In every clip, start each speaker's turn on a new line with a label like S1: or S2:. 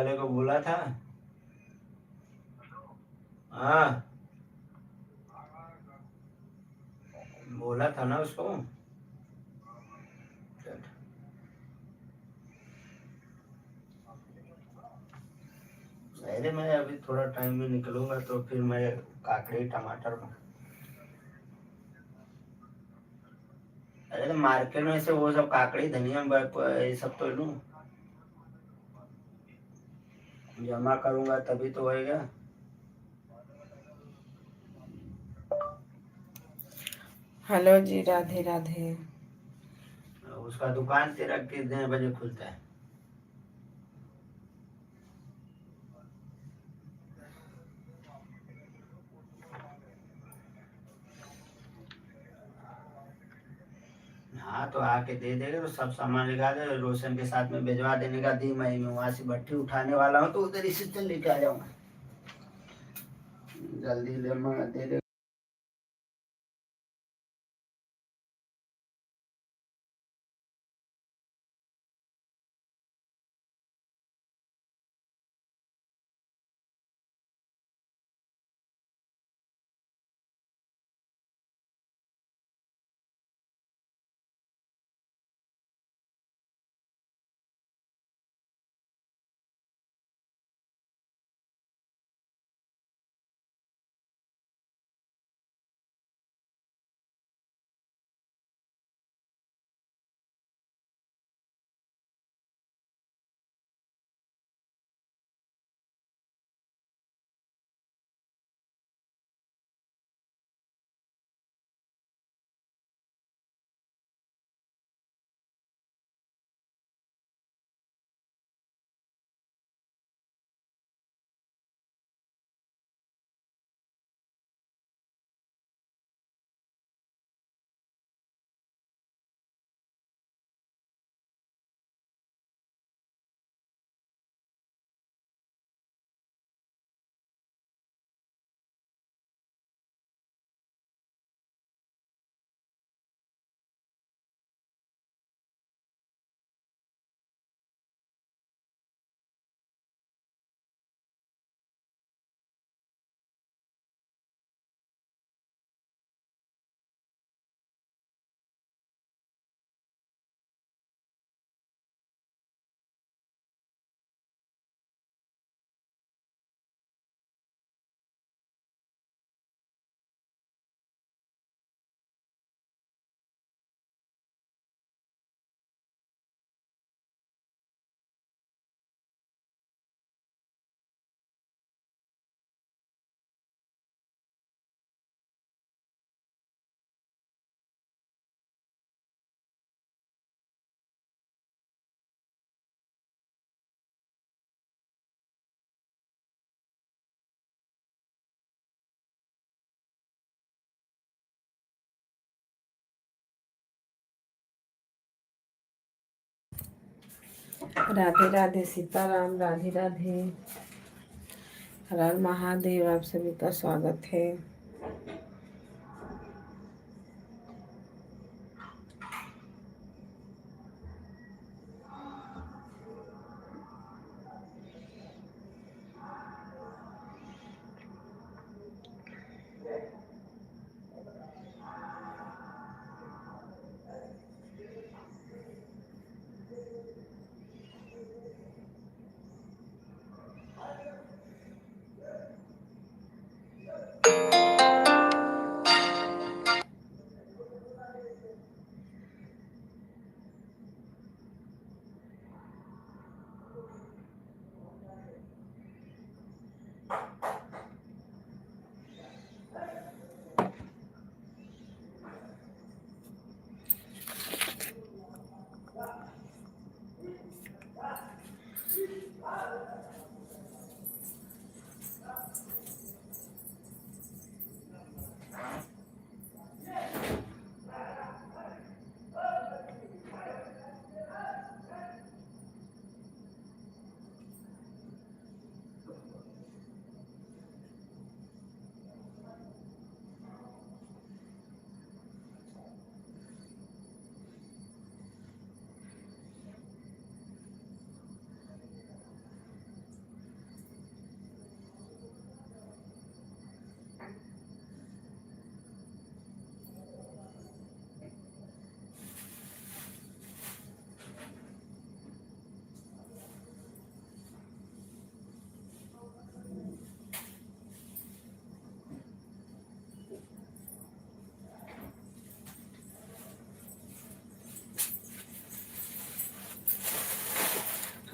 S1: वाले को बोला था। हाँ, बोला था ना उसको। अरे मैं अभी थोड़ा टाइम में निकलूंगा तो फिर मैं काकड़ी टमाटर। अरे तो मार्केट में से वो सब काकड़ी धनिया ये सब तो लूं, जमा करूंगा तभी तो होएगा।
S2: हेलो जी, राधे राधे।
S1: उसका दुकान तेरा कितने बजे खुलता है? हाँ तो आके दे देगा तो सब सामान लिखा दे, रोशन के साथ में भिजवा देने का। दी मई में वहां से भट्टी उठाने वाला हूँ तो उधर ही से लेके आ जाऊंगा। जल्दी दे दे।
S2: राधे राधे, सीताराम, राधे राधे। हर हर महादेव। आप सभी का स्वागत है।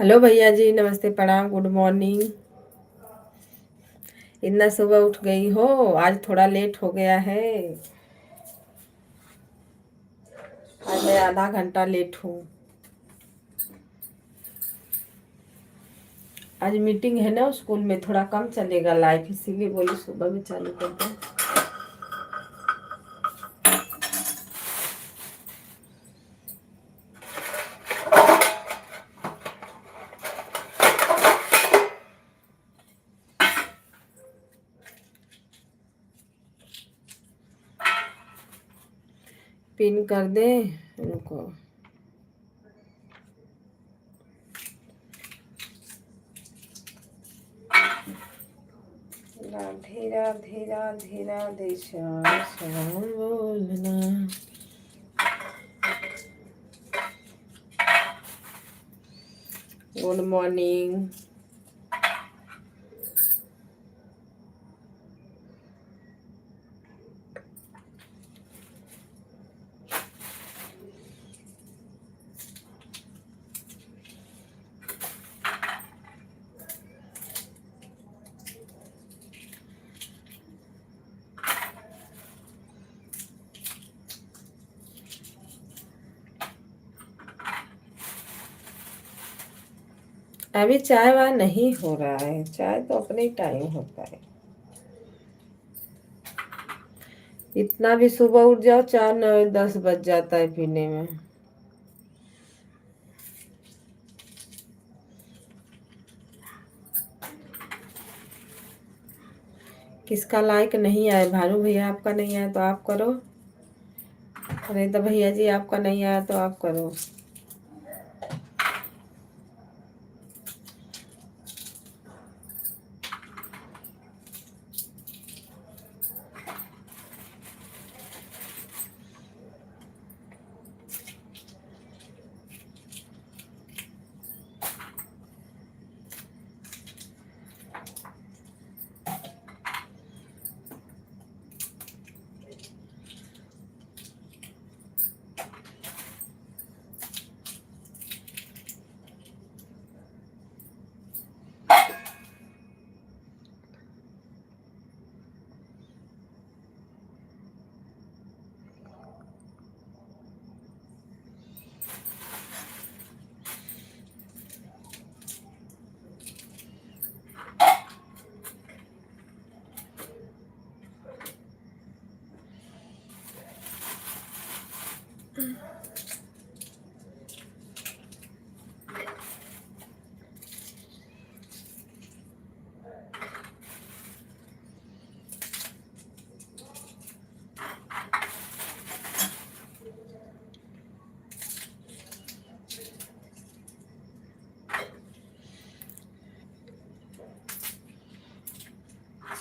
S2: हेलो भैया जी, नमस्ते, प्रणाम, गुड मॉर्निंग। इतना सुबह उठ गई हो? आज थोड़ा लेट हो गया है। आज मैं आधा घंटा लेट हूँ। आज मीटिंग है ना स्कूल में, थोड़ा कम चलेगा लाइफ, इसीलिए बोली सुबह में चालू कर दो। पिन कर दे इनको। राधे राधे राधे राधे श्याम श्याम बोलना। Good morning. अभी चाय वाय नहीं हो रहा है, चाय तो अपने ही टाइम होता है। इतना भी सुबह उठ जाओ, 4 9 10 बज जाता है पीने में। किसका लाइक नहीं आया? भानु भैया आपका नहीं आया तो आप करो। अरे तो भैया जी आपका नहीं आया तो आप करो।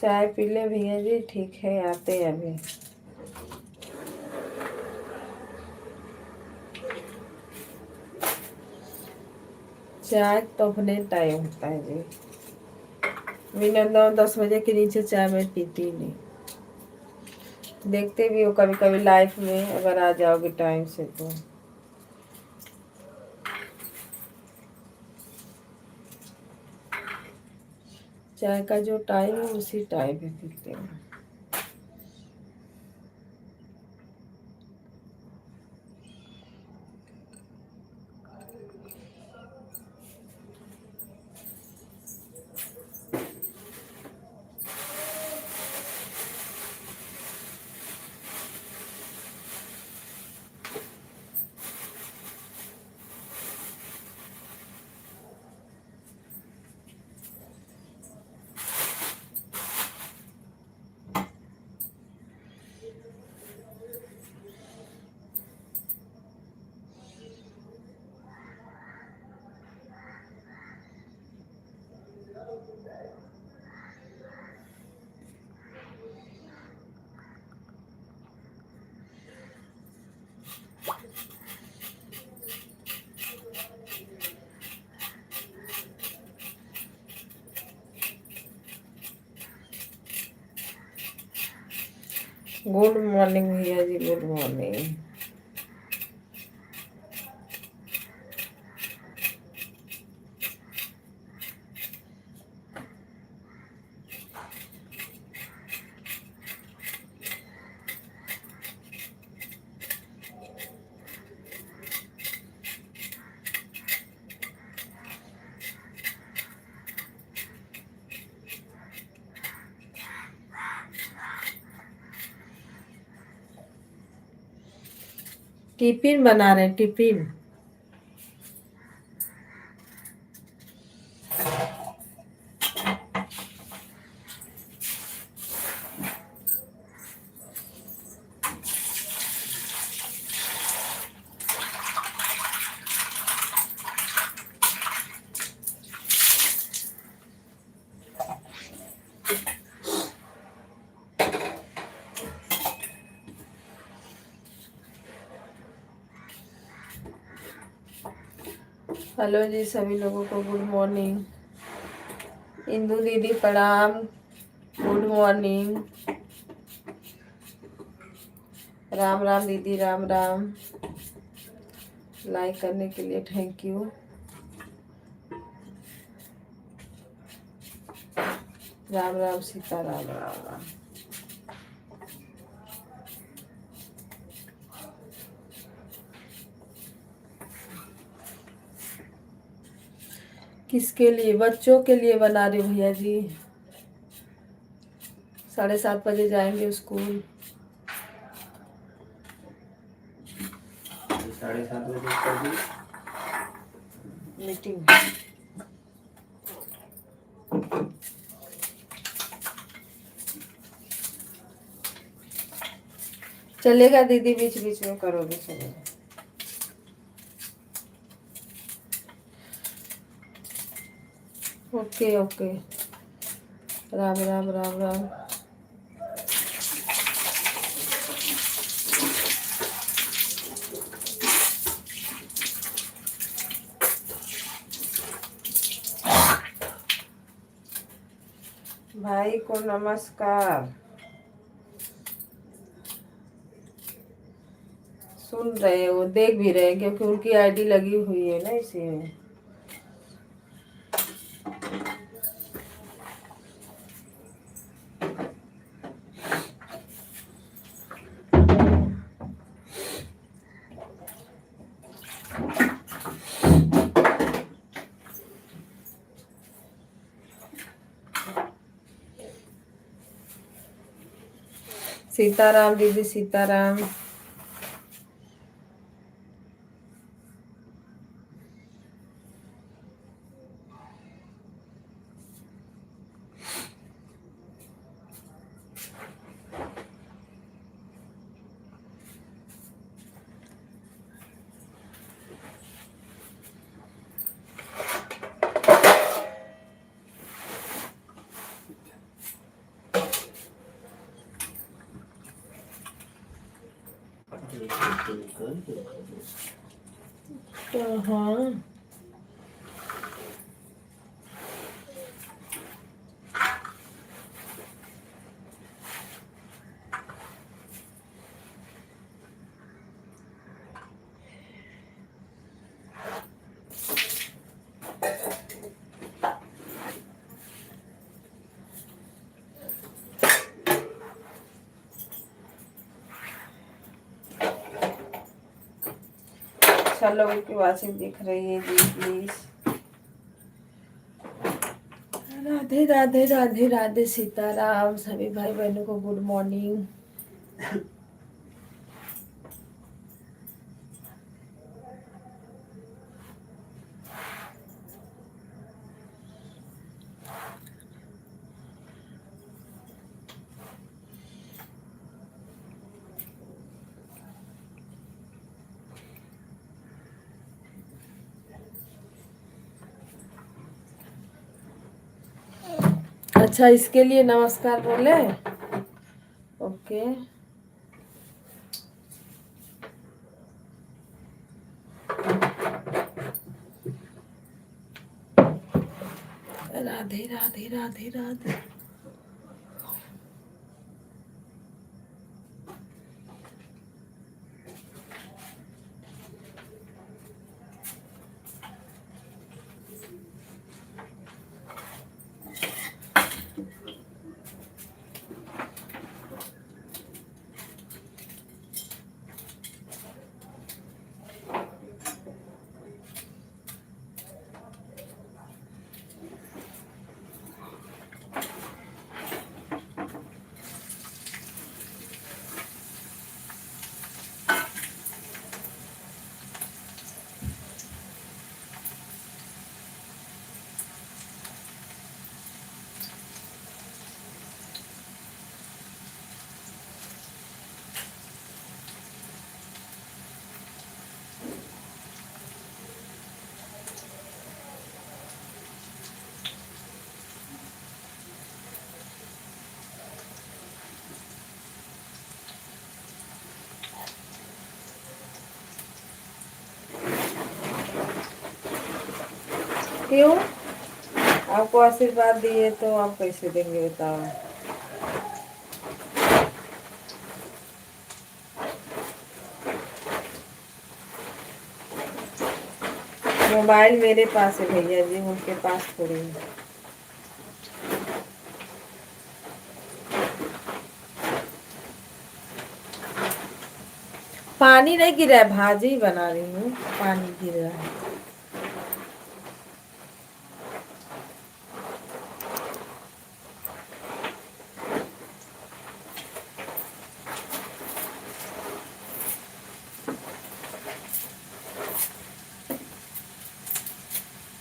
S2: चाय पी ले भैया जी, ठीक है, आते हैं अभी। चाय तो अपने टाइम होता है जी। बिना 9 10 बजे के नीचे चाय मैं पीती नहीं। देखते भी हो कभी कभी लाइफ में, अगर आ जाओगे टाइम से तो। चाय का जो टाइम है उसी टाइम पे पीते हैं। गुड मॉर्निंग भैया जी, गुड मॉर्निंग। टिफिन बना रहे हैं, टिफिन। हेलो जी, सभी लोगों को गुड मॉर्निंग। इंदू दीदी प्रणाम, गुड मॉर्निंग। राम राम दीदी, राम राम। लाइक करने के लिए थैंक यू। राम राम सीता राम, राम राम। किसके लिए? बच्चों के लिए बना रही हूँ भैया जी। 7:30 बजे जाएंगे स्कूल।
S1: 7:30 बजे कभी
S2: मीटिंग। चलेगा दीदी, बीच बीच में करोगे, चलेगा। Okay okay. राम राम, राम राम। भाई को नमस्कार। सुन रहे हो, देख भी रहे हैं, क्योंकि उनकी आईडी लगी हुई है ना, इसी में। सीताराम दीदी, सीताराम। तो हाँ, अच्छा लोगों की वाचिंग दिख रही है जी, प्लीज। राधे राधे, राधे राधे, सीताराम। सभी भाई बहनों को गुड मॉर्निंग। अच्छा, इसके लिए नमस्कार बोले। ओके। राधे राधे, राधे राधे। क्यों? आपको आशीर्वाद दिए तो आप कैसे देंगे बताओ? मोबाइल मेरे पास है भैया जी, उनके पास थोड़ी है। पानी नहीं गिरा है, भाजी बना रही हूँ, पानी गिर रहा है।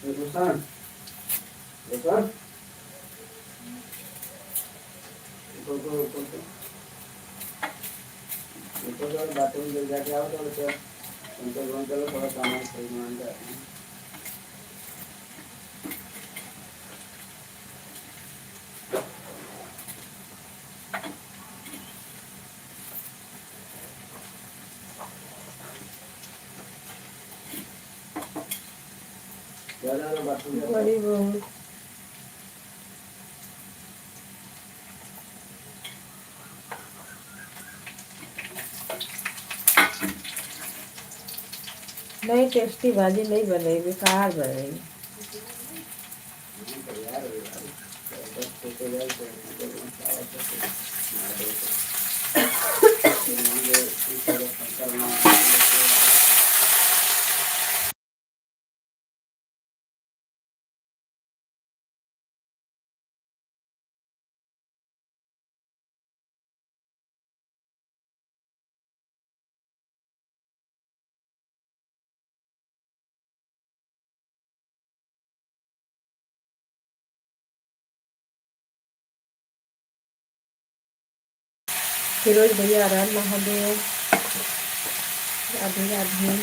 S1: रुसान, रुसान, बाथरूम में जाके आओ तो चलो थोड़ा सामान खरीदना जाते हैं।
S2: बड़ी बहू नहीं, टेस्टी भाजी नहीं बन रही, बेकार बन रही। फिरोज भैया राम महादेव, राधे राधे।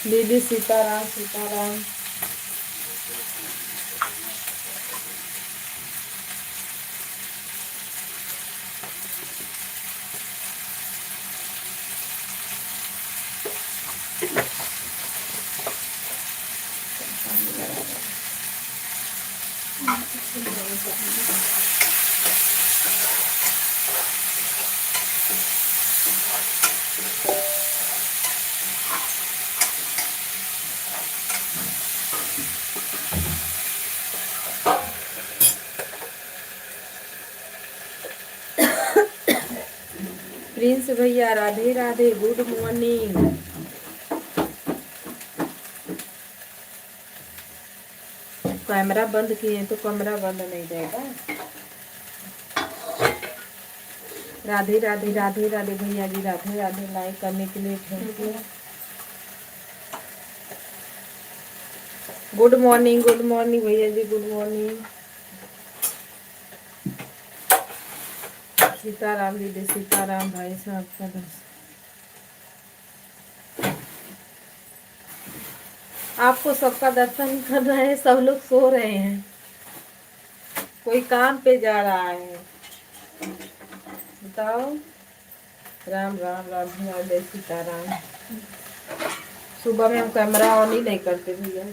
S2: दीदी सीताराम सीताराम। प्रिंस भैया Radhe Radhe, good morning. Camera बंद किए तो कमरा बंद नहीं जाएगा। राधे राधे राधे राधे भैया जी, राधे राधे। लाइक करने के लिए थैंक यू। गुड मॉर्निंग भैया जी, गुड मॉर्निंग। सीताराम दीदी सीताराम। भाई साहब का दर्शन, आपको सबका दर्शन कर रहे हैं, सब लोग सो रहे हैं, कोई काम पे जा रहा है, बताओ। राम राम राधे राधे सीताराम। सुबह में हम कैमरा ऑन ही नहीं करते भैया।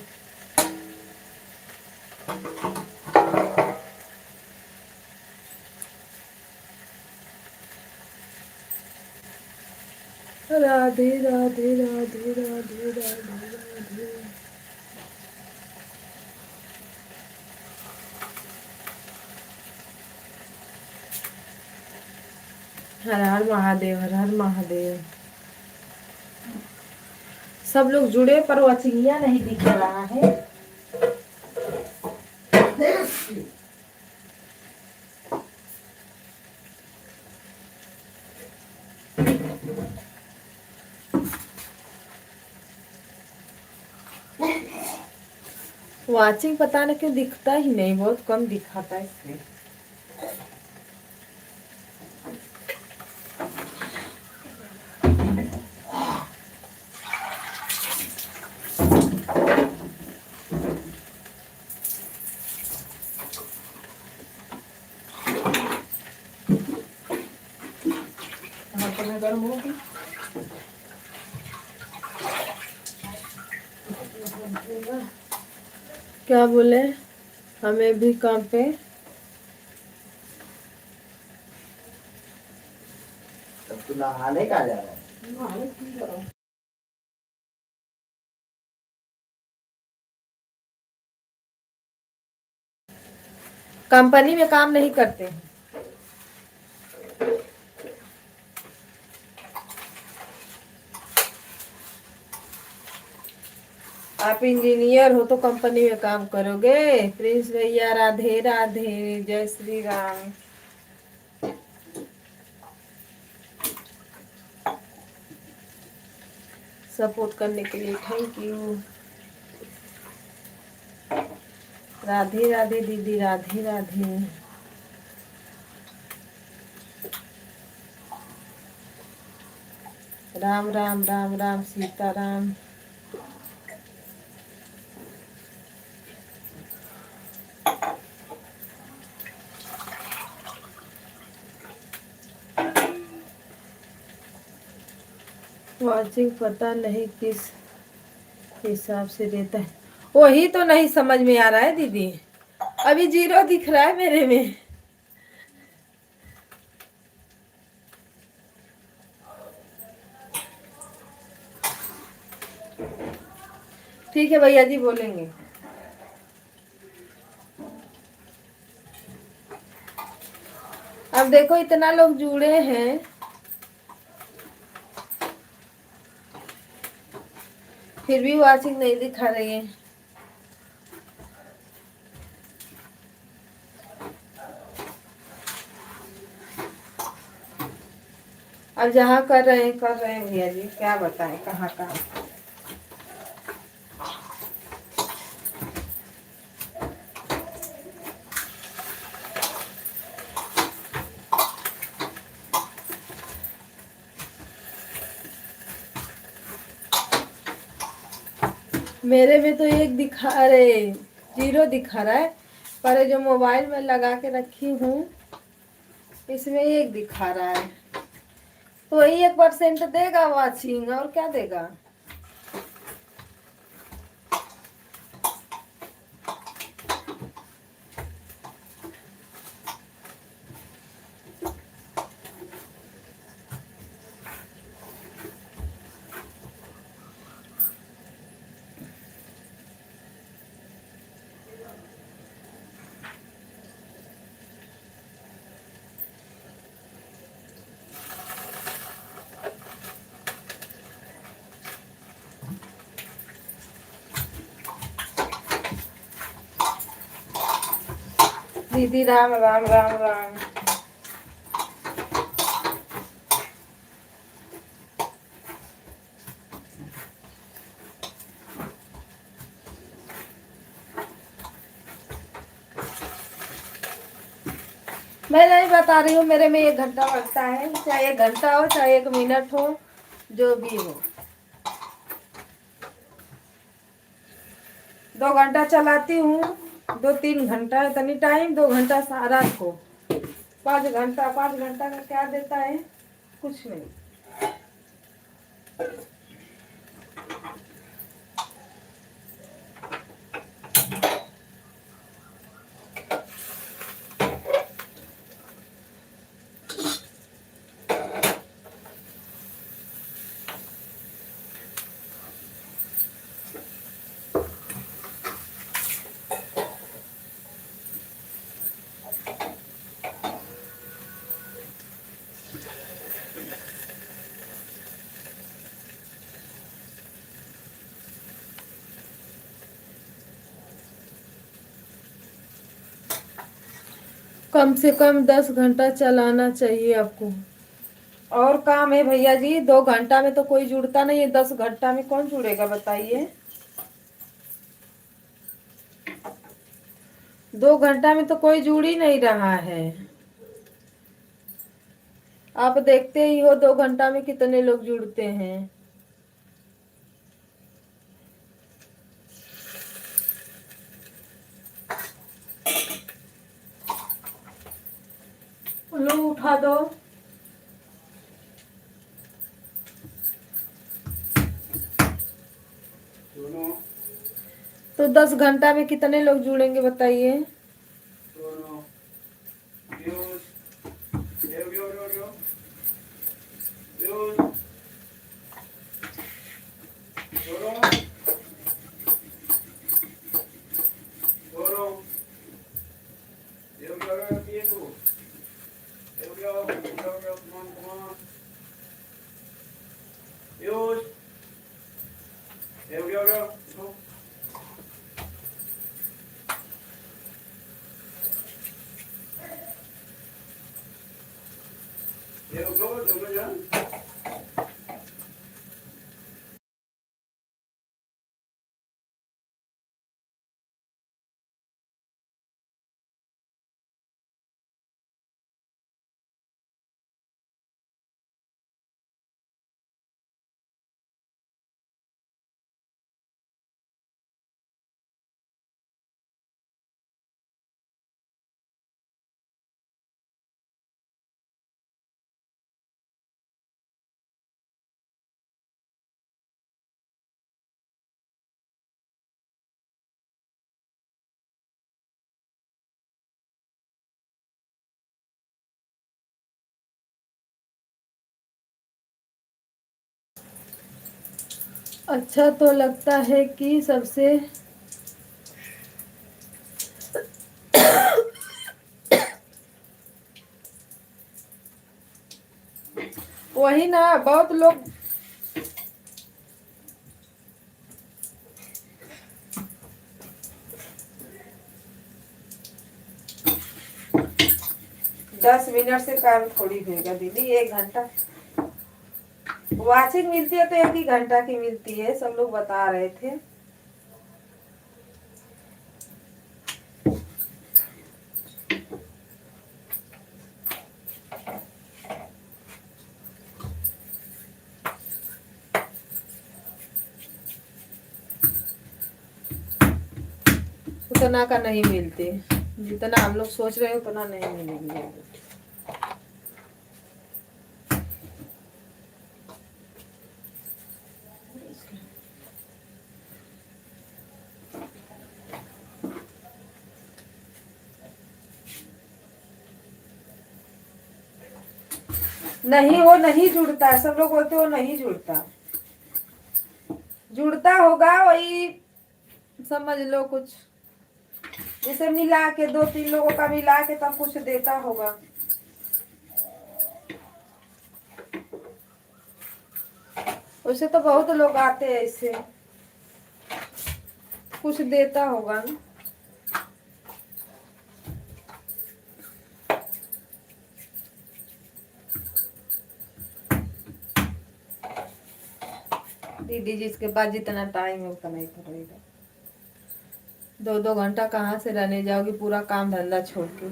S2: राधे राधे राधे राधे राधे राधे। हर हर महादेव, हर हर महादेव। सब लोग जुड़े पर वो चिड़िया नहीं दिख रहा है। वाचिंग पता नहीं क्यों दिखता ही नहीं, बहुत कम दिखाता है इसमें। हाथों में गर्म होगी। क्या बोले, हमें भी काम पे
S1: तब तू नहाने का जा रहा है?
S2: कंपनी में काम नहीं करते हैं। आप इंजीनियर हो तो कंपनी में काम करोगे। प्रिंस भैया राधे राधे, जय श्री राम। सपोर्ट करने के लिए थैंक यू। राधे राधे दीदी, राधे राधे। राम राम राम राम सीता राम। वाचिंग पता नहीं किस हिसाब से देता है, वही तो नहीं समझ में आ रहा है दीदी। अभी 0 दिख रहा है मेरे में। ठीक है भैया जी, बोलेंगे। अब देखो इतना लोग जुड़े हैं, फिर भी वाचिंग नहीं दिखा रही है। अब जहाँ कर रहे हैं भैया जी, क्या बताएं कहाँ कहाँ। मेरे में तो 1 दिखा रहे, 0 दिखा रहा है, पर जो मोबाइल में लगा के रखी हूँ इसमें 1 दिखा रहा है। तो वही 1% देगा वाचिंग, और क्या देगा। दीदी राम राम राम राम। मैं नहीं बता रही हूँ, मेरे में 1 घंटा लगता है, चाहे 1 घंटा हो चाहे 1 मिनट हो, जो भी हो। 2 घंटा चलाती हूँ, 2-3 घंटा इतनी टाइम, 2 घंटा रात को। 5 घंटा का क्या देता है, कुछ नहीं। कम से कम 10 घंटा चलाना चाहिए आपको। और काम है भैया जी, 2 घंटा में तो कोई जुड़ता नहीं है, 10 घंटा में कौन जुड़ेगा बताइए। 2 घंटा में तो कोई जुड़ ही नहीं रहा है। आप देखते ही हो 2 घंटा में कितने लोग जुड़ते हैं। लो उठा दो।
S1: दोनों
S2: तो 10 घंटा में कितने लोग जुड़ेंगे बताइए।
S1: दोनों views view view view view views दोनों दोनों व्यू व्यू व्यू ये तू view view view view come on views view view view go view go दोनों जान
S2: अच्छा तो लगता है कि सबसे वही ना बहुत लोग 10 मिनट से काम थोड़ी होगा दीदी। 1 घंटा वाचिंग मिलती है तो 1 ही घंटा की मिलती है, सब लोग बता रहे थे। उतना का नहीं मिलते, जितना हम लोग सोच रहे हैं उतना नहीं मिलेंगे। नहीं वो नहीं जुड़ता, सब लोग बोलते वो नहीं जुड़ता। जुड़ता होगा वही, समझ लो कुछ जैसे मिला के 2-3 लोगों का मिला के तब कुछ देता होगा। वैसे तो बहुत लोग आते हैं ऐसे, कुछ देता होगा ना। दीदी जिसके पास जितना टाइम है उतना ही करेगा। 2-2 घंटा कहाँ से रहने जाओगी पूरा काम धंधा छोड़ के।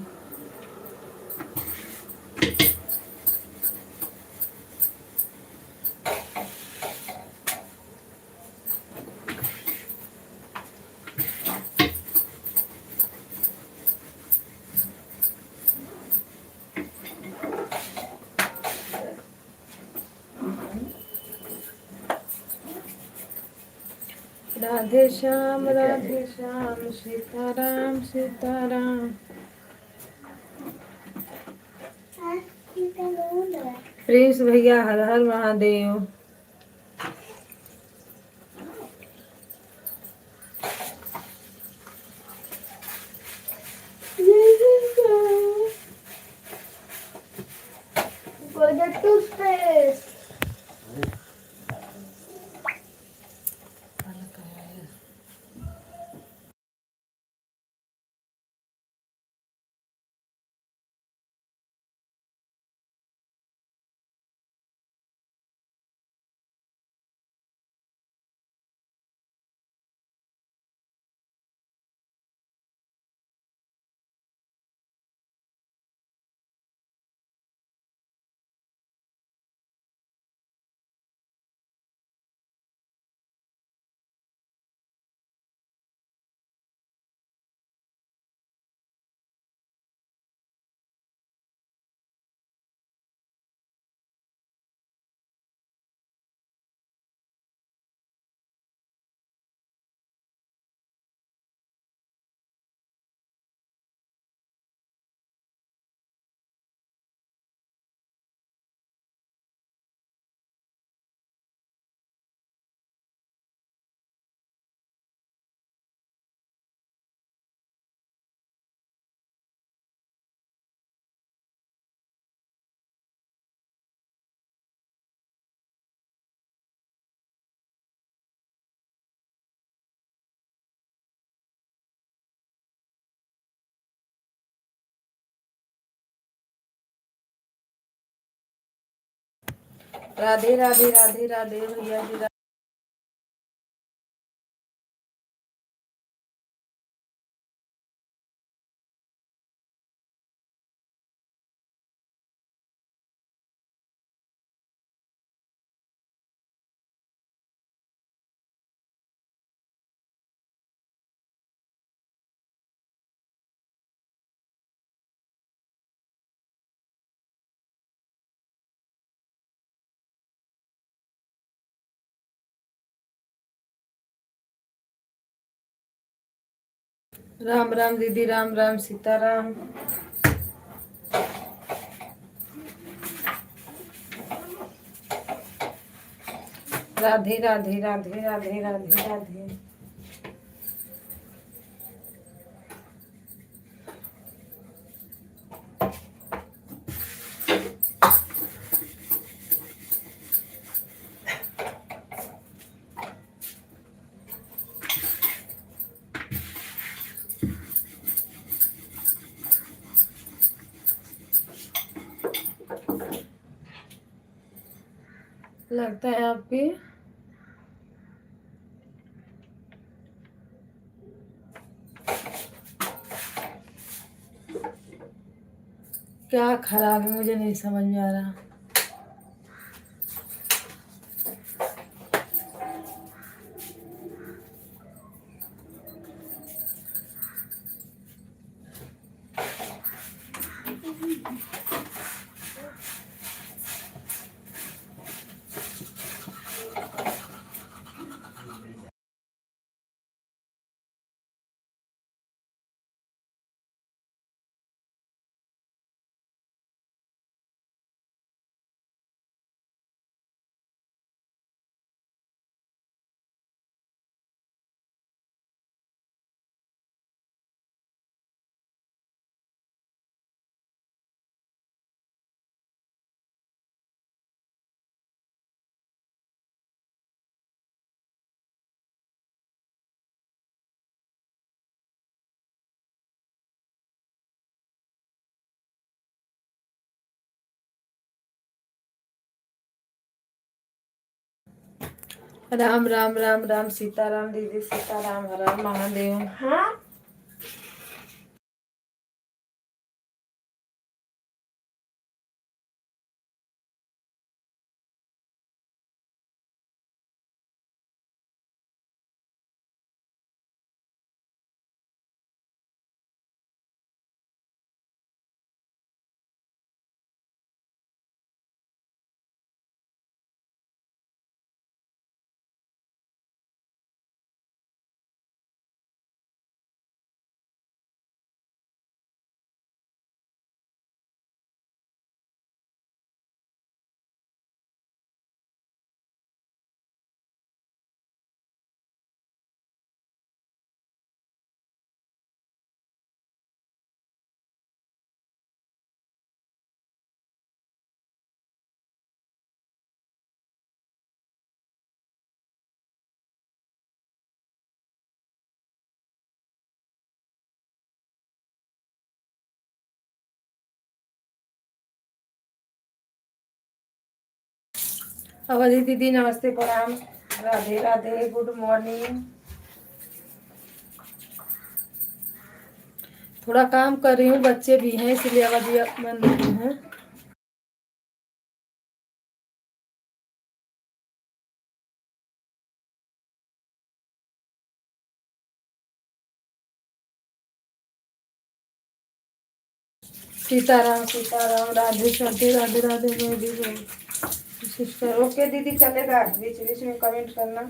S2: राधे श्याम सीताराम सीताराम। प्रिंस भैया हर हर Mahadev. Go to toothpaste. Radhe Radhe Radhe Radhe भैया जी। राम राम दीदी, राम राम सीताराम। राधे राधे राधे राधे राधे राधे। लगता है आपकी क्या खराब है, मुझे नहीं समझ में आ रहा। राम राम राम राम सीताराम दीदी, सीताराम, हर हर महादेव। हाँ अवधि दीदी नमस्ते, प्रणाम, राधे राधे, गुड मॉर्निंग। थोड़ा काम कर रही हूँ, बच्चे भी हैं इसलिए अवधि बन रही हूँ। सीताराम सीताराम, राधे राधे राधे राधे। मैं भी सिस्टर ओके दीदी, चलेगा, बीच बीच में कमेंट करना।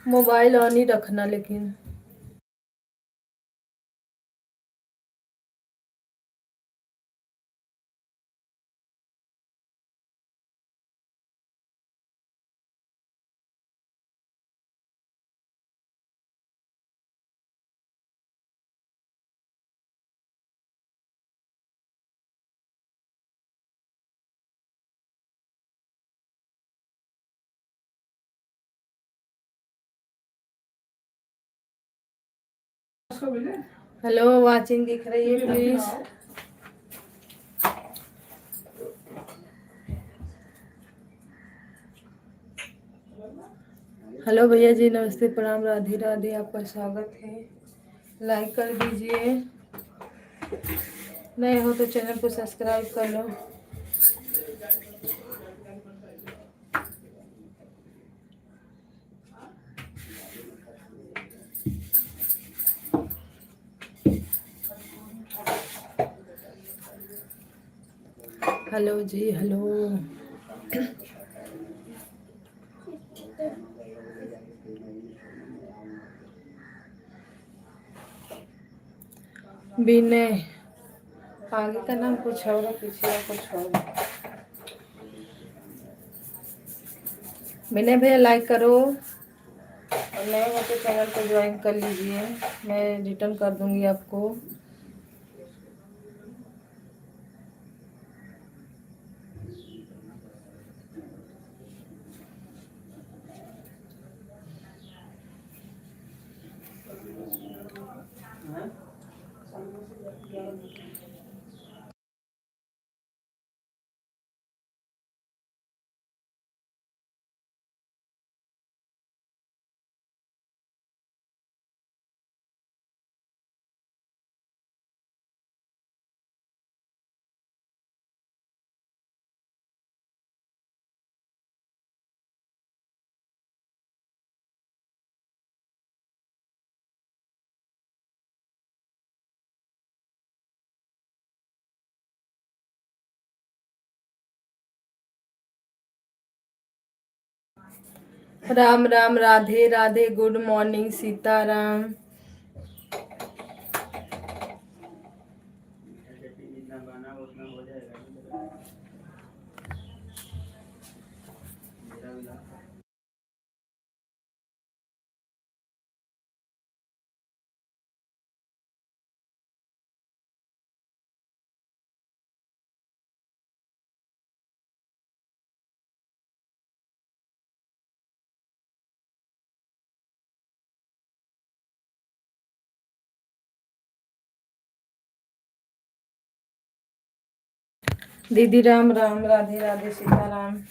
S2: मोबाइल ऑन ही रखना लेकिन। हेलो, वाचिंग दिख रही है प्लीज। हेलो भैया जी, नमस्ते, प्रणाम, राधे राधे, आपका स्वागत है। लाइक कर दीजिए, नए हो तो चैनल को सब्सक्राइब कर लो। हेलो जी, हेलो। विनय, आगे का नाम कुछ और है, पीछे का कुछ और है। विनय भैया लाइक करो और नए हो तो चैनल को ज्वाइन कर लीजिए, मैं रिटर्न कर दूंगी आपको। Ram Ram, Radhe Radhe, good morning, Sitaram.
S1: जितना बना उतना हो जाएगा। मेरा भी
S2: दीदी राम राम, राधे राधे, सीताराम।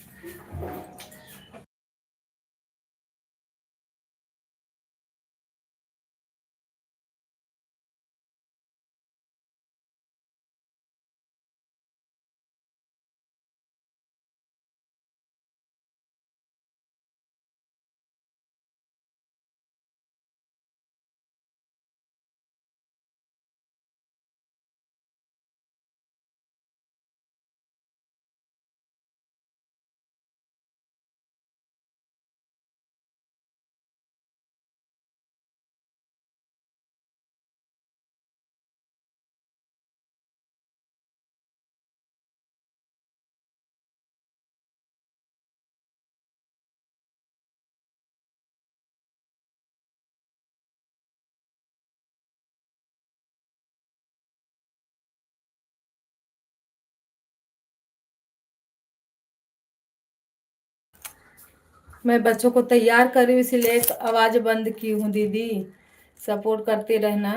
S2: मैं बच्चों को तैयार कर रही हूँ, इसलिए आवाज बंद की हूँ। दीदी सपोर्ट करते रहना।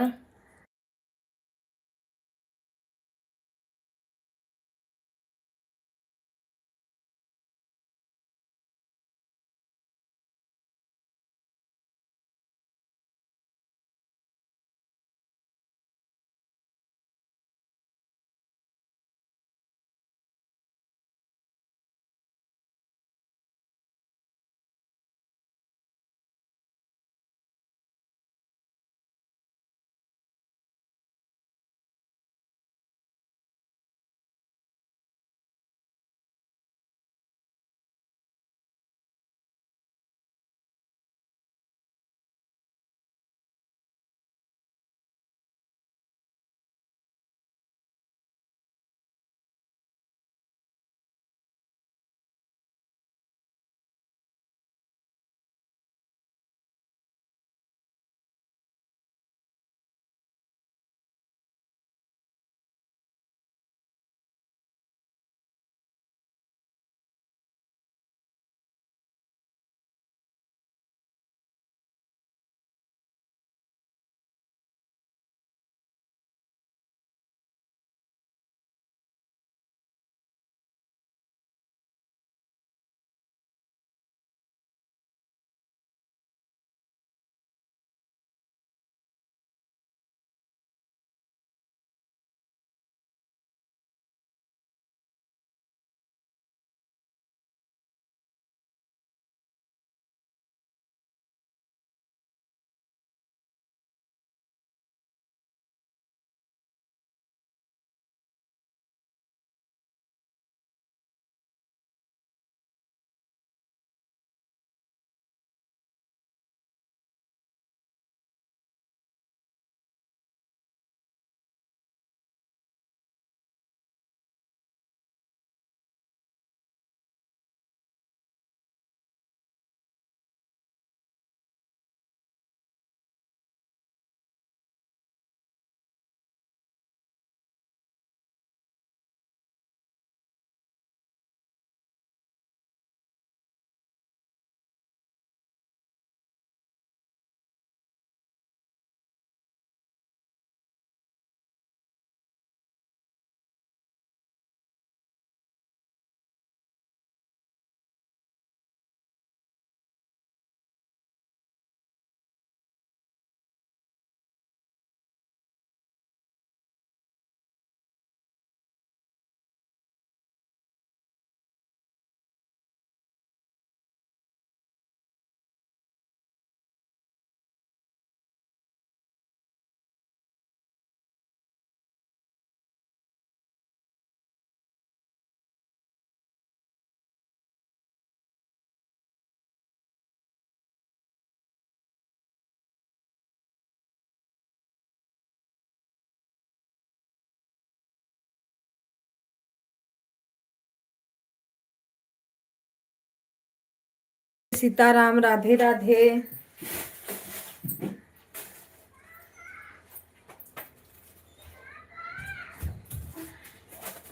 S2: सीताराम, राधे राधे।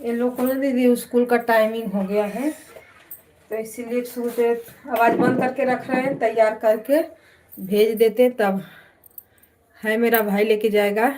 S2: ये लोग को ना दीदी स्कूल का टाइमिंग हो गया है, तो इसीलिए सोचे आवाज बंद करके रख रहे हैं, तैयार करके भेज देते तब है, मेरा भाई लेके जाएगा।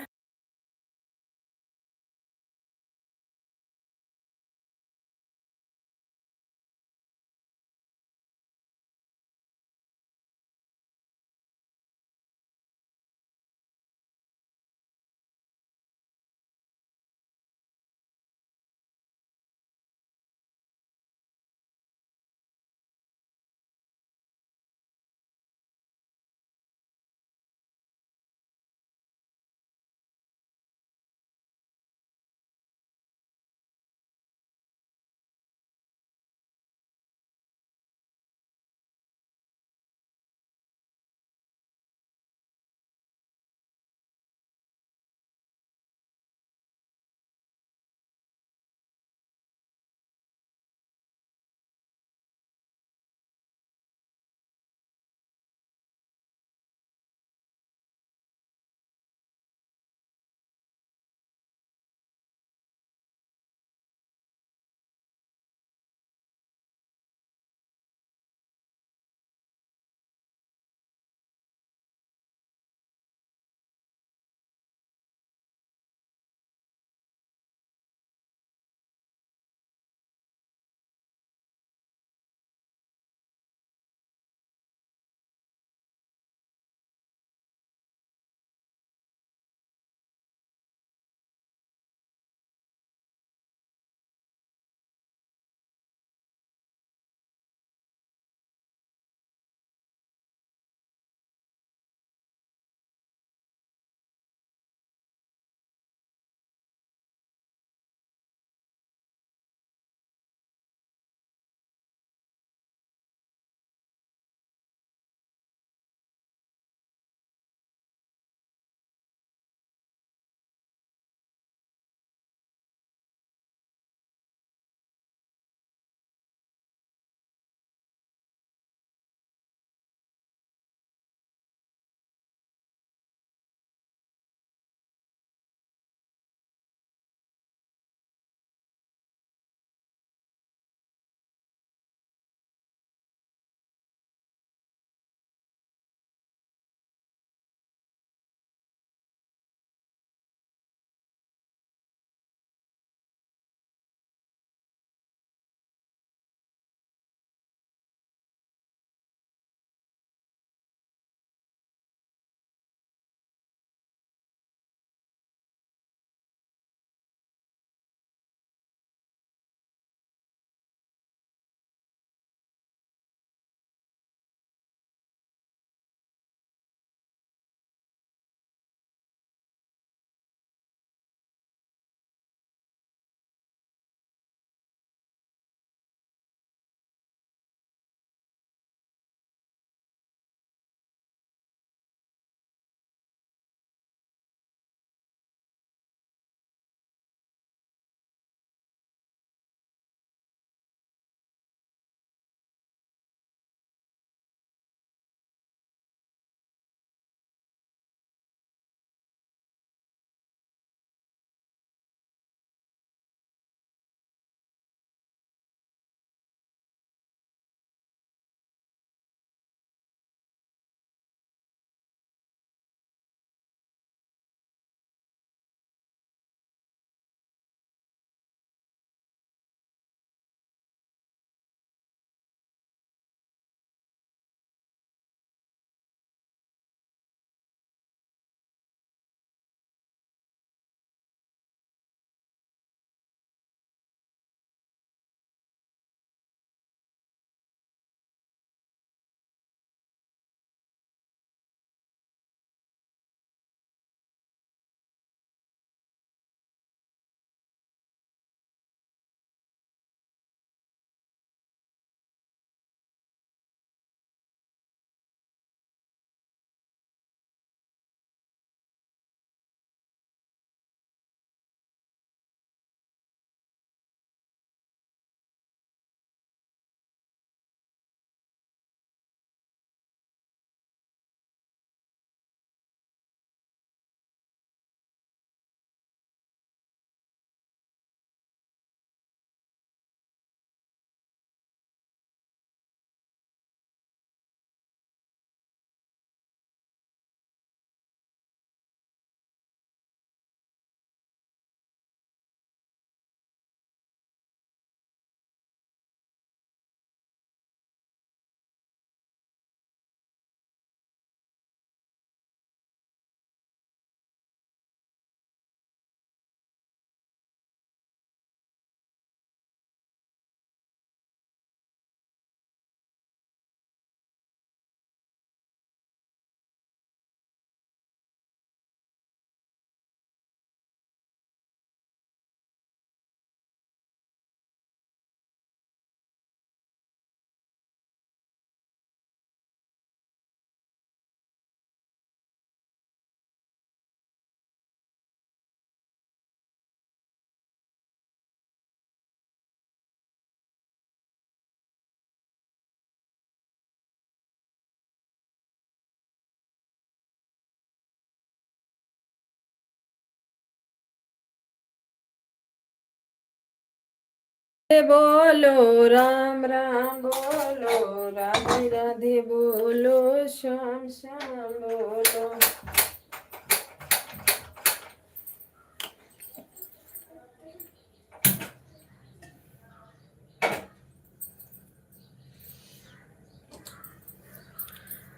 S2: बोलो राम राम बोलो, राधे राधे बोलो, श्याम श्याम बोलो।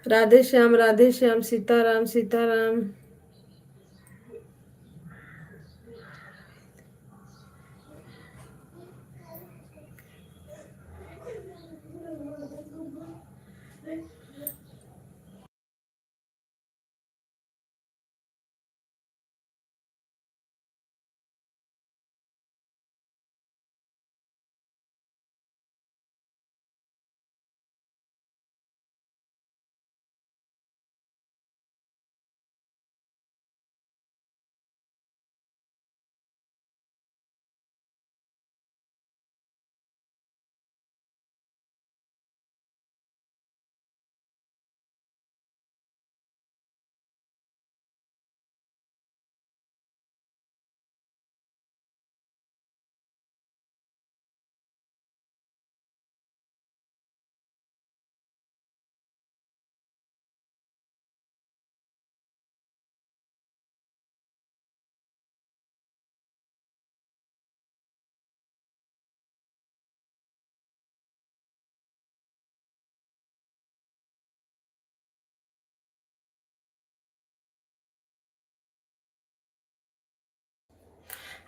S2: राधे श्याम सीताराम सीताराम।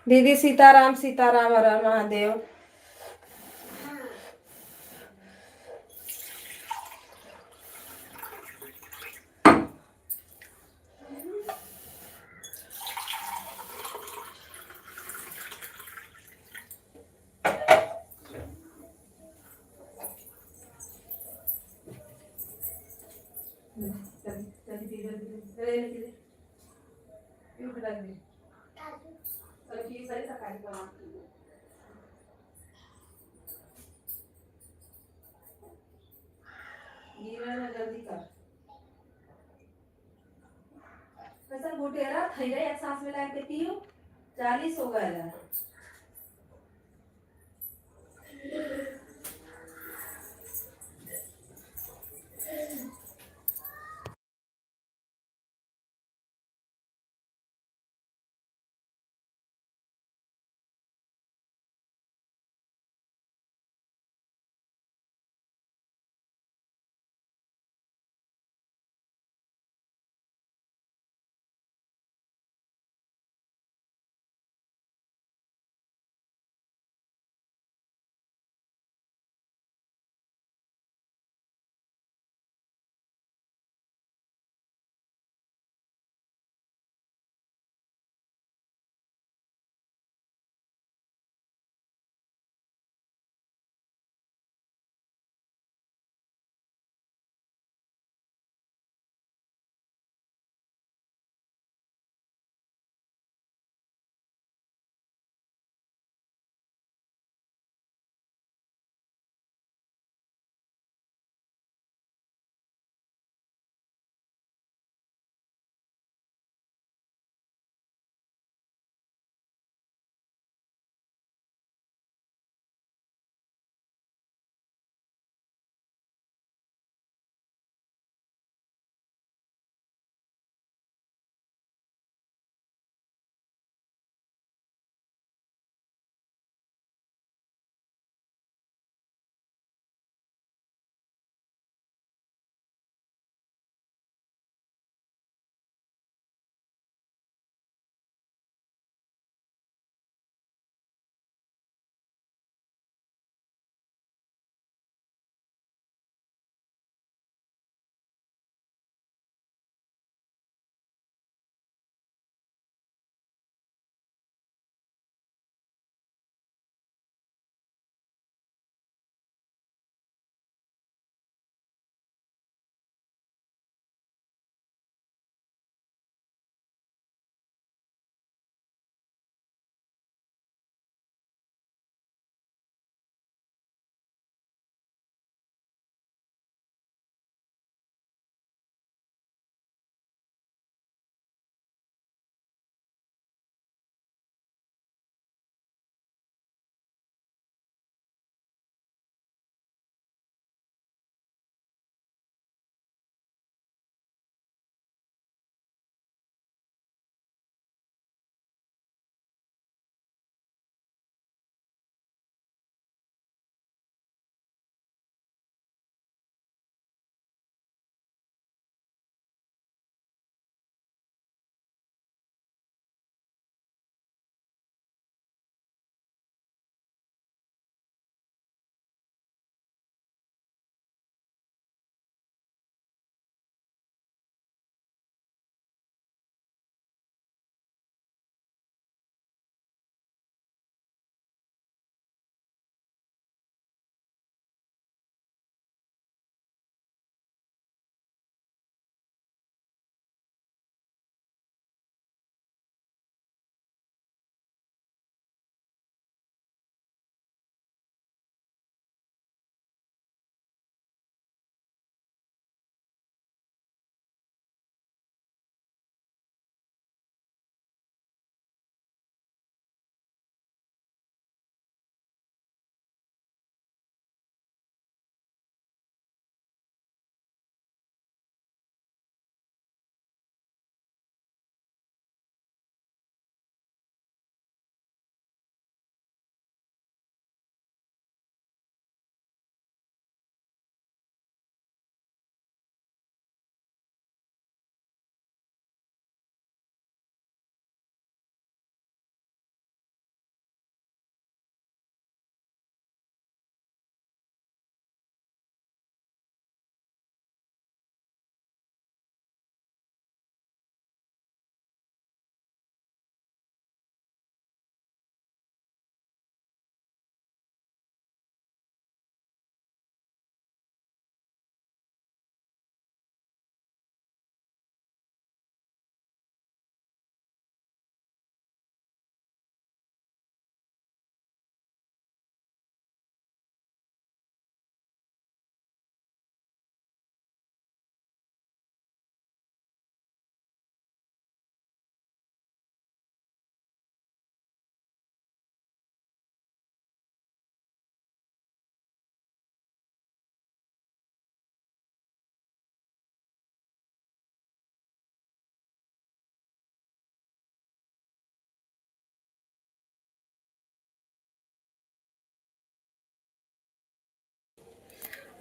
S2: दीदी सीताराम सीताराम, हर हर महादेव। जल्दी कर कैसा गोटेरा थैला एक सांस में लाके पियो, 40 हो गया।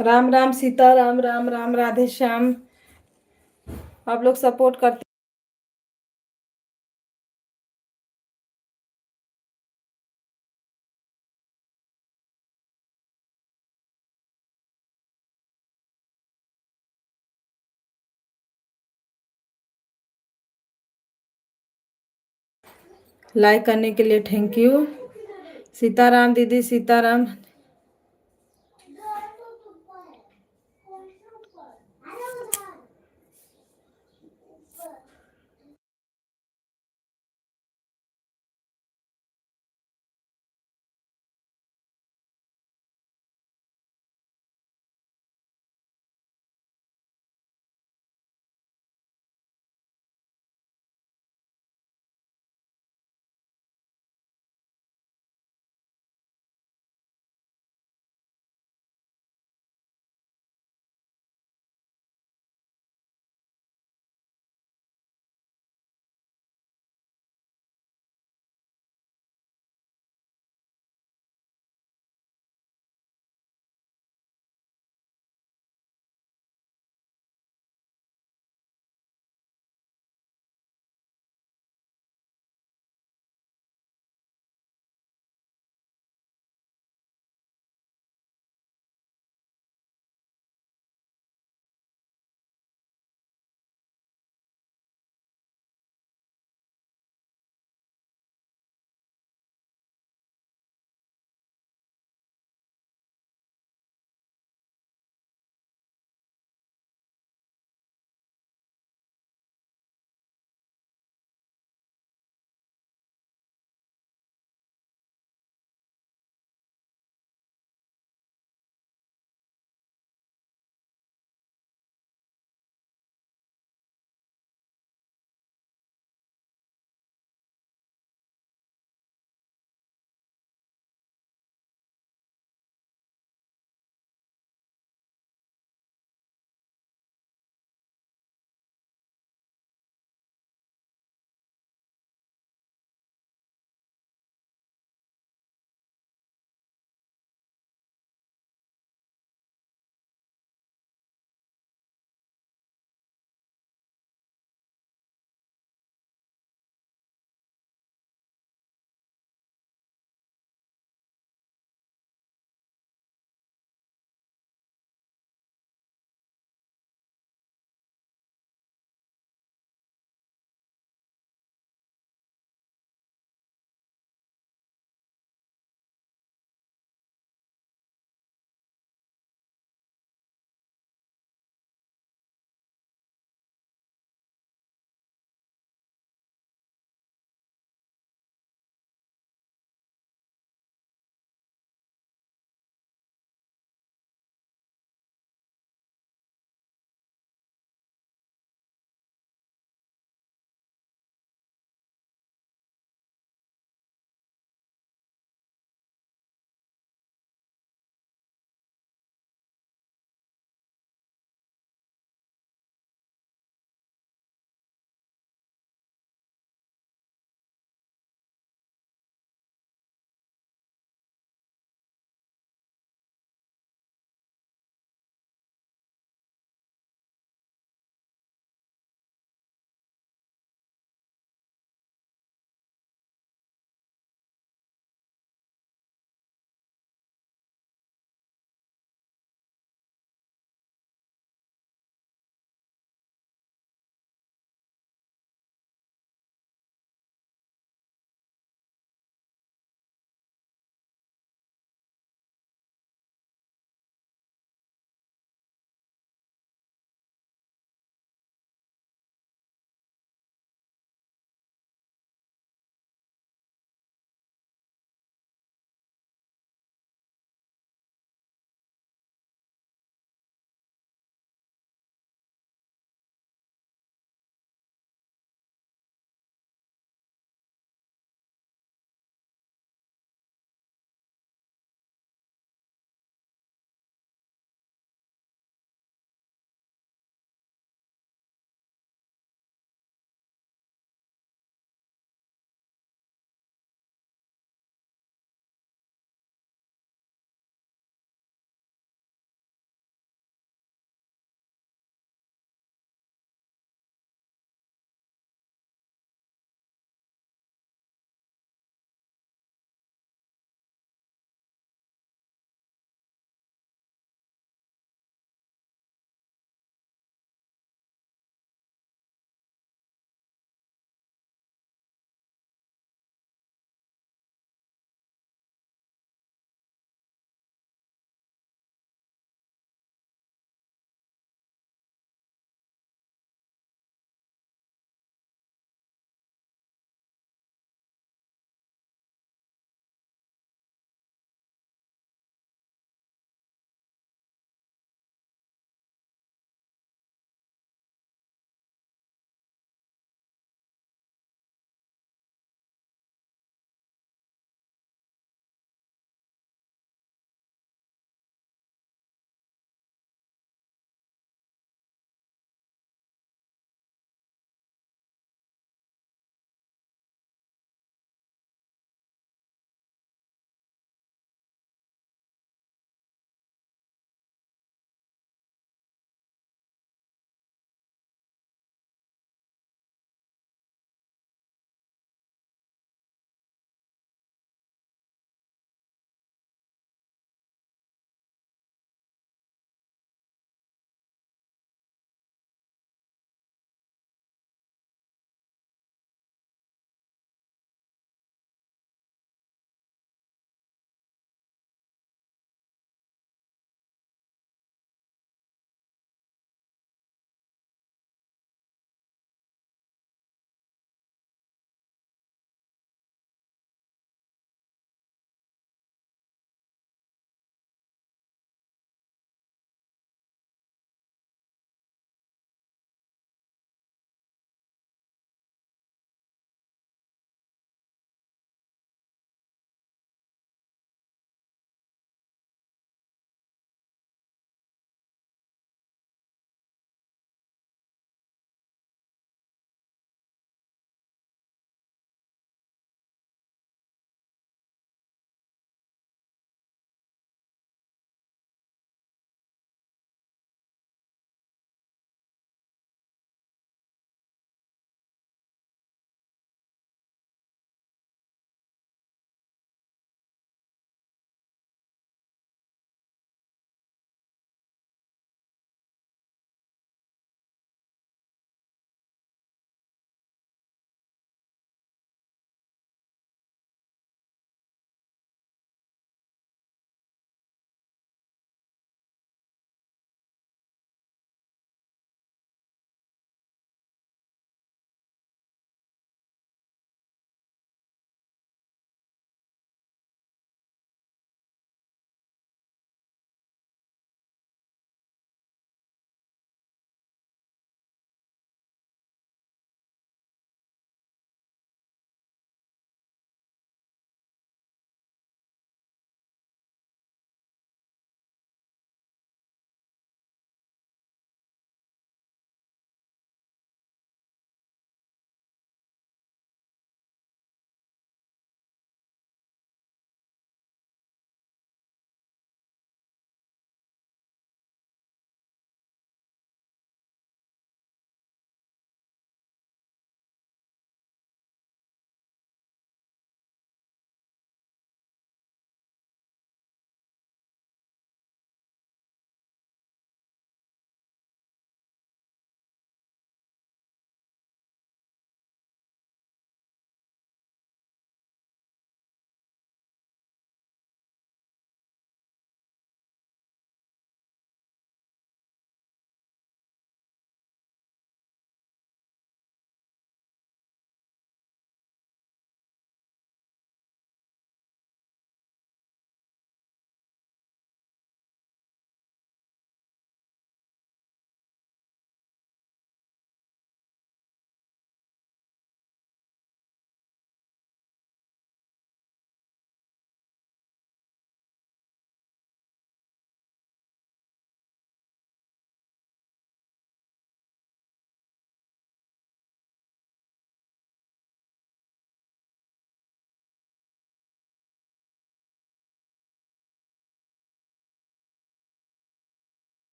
S2: राम राम सीता राम, राम राम राधे श्याम। आप लोग सपोर्ट करते लाइक करने के लिए थैंक यू। सीताराम दीदी, सीताराम।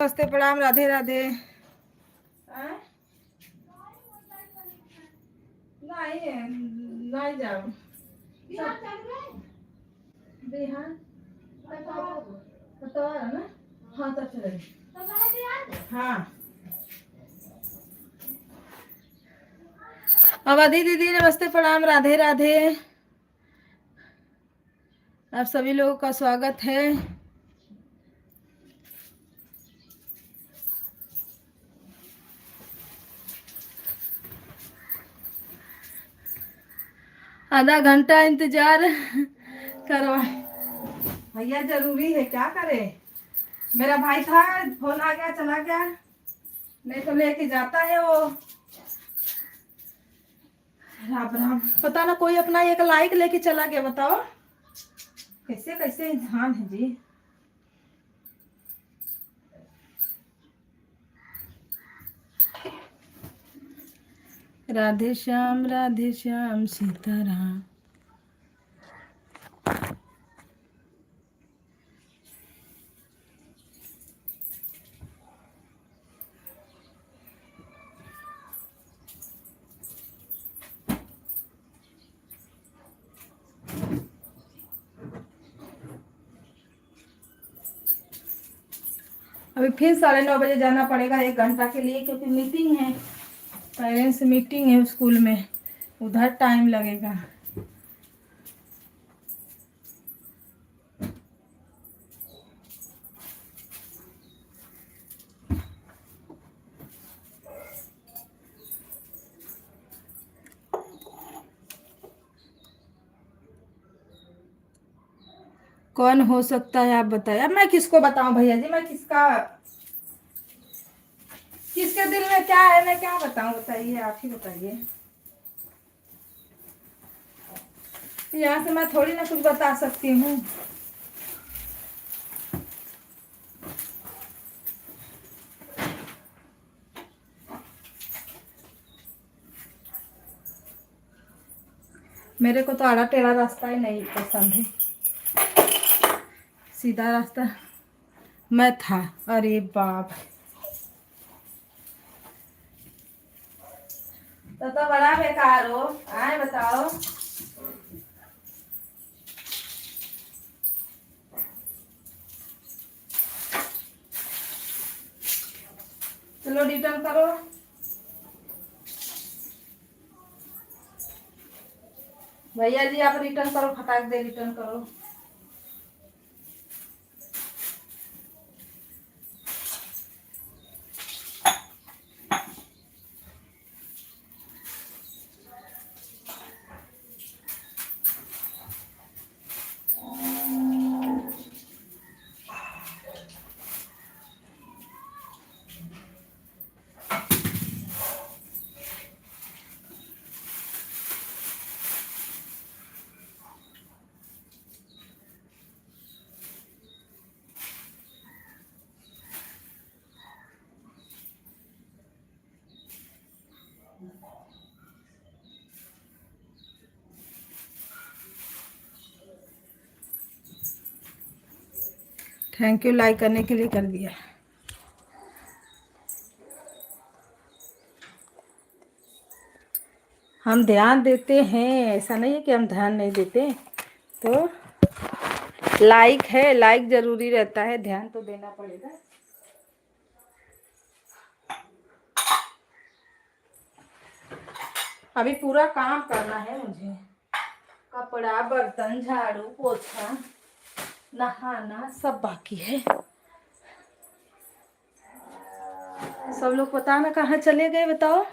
S2: नमस्ते प्रणाम राधे राधे। नहीं नहीं जाओ बिहान तो ना। हाँ तो चले हाँ। अवधि दीदी नमस्ते प्रणाम राधे राधे। आप सभी लोगों का स्वागत है। आधा घंटा इंतजार करवाए भैया, जरूरी है क्या करे। मेरा भाई था, फोन आ गया चला गया, नहीं तो लेके जाता है वो। राम राम, पता ना कोई अपना एक लाइक लेके चला गया, बताओ कैसे कैसे इंसान है जी। राधे श्याम सीताराम। अभी फिर 9:30 बजे जाना पड़ेगा 1 घंटा के लिए, क्योंकि मीटिंग है, पेरेंट्स मीटिंग है स्कूल में, उधर टाइम लगेगा। कौन हो सकता है आप बताइए। अब मैं किसको बताऊं भैया जी, मैं किसके दिल में क्या है, मैं क्या बताऊं, बताइए आप ही बताइए। यहाँ से मैं थोड़ी ना कुछ बता सकती हूँ। मेरे को तो आड़ा टेढ़ा रास्ता ही नहीं पसंद है, सीधा रास्ता मैं था। अरे बाप, तो बड़ा बेकार हो आए, बताओ। चलो रिटर्न करो। भैया जी आप रिटर्न करो, फटाक दे रिटर्न करो। थैंक यू, लाइक करने के लिए कर दिया। हम ध्यान देते हैं, ऐसा नहीं है कि हम ध्यान नहीं देते। तो लाइक है, लाइक जरूरी रहता है, ध्यान तो देना पड़ेगा। अभी पूरा काम करना है मुझे, कपड़ा बर्तन झाड़ू पोछा नहाना सब बाकी है। सब लोग पता ना कहाँ चले गए, बताओ।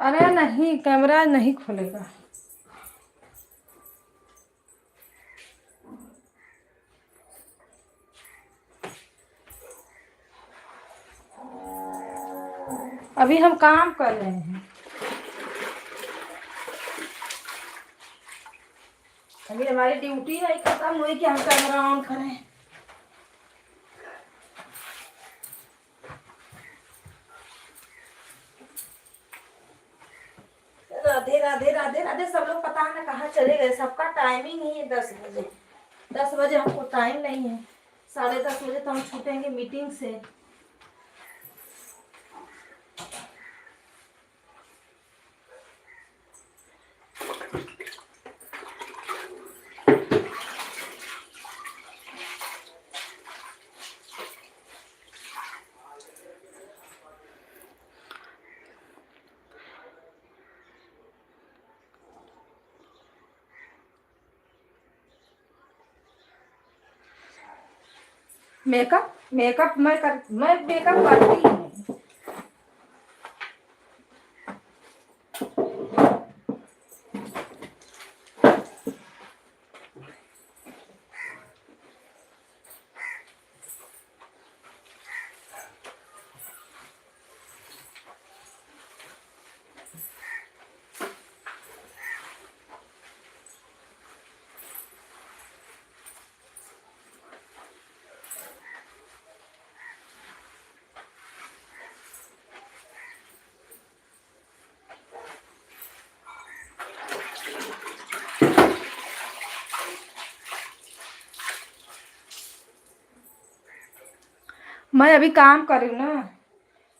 S2: अरे नहीं, कैमरा नहीं खुलेगा। अभी हम काम कर रहे हैं। अभी हमारी ड्यूटी नहीं खत्म हुई कि हम कैमरा ऑन करें। राधे राधे राधे राधे। सब लोग पता है कहाँ चले गए, सबका टाइमिंग ही है 10 बजे। 10 बजे हमको टाइम नहीं है, 10:30 बजे तो हम छूटेंगे मीटिंग से। मेकअप मेकअप मैं मेकअप करती हूँ। मैं अभी काम कर रही हूँ ना,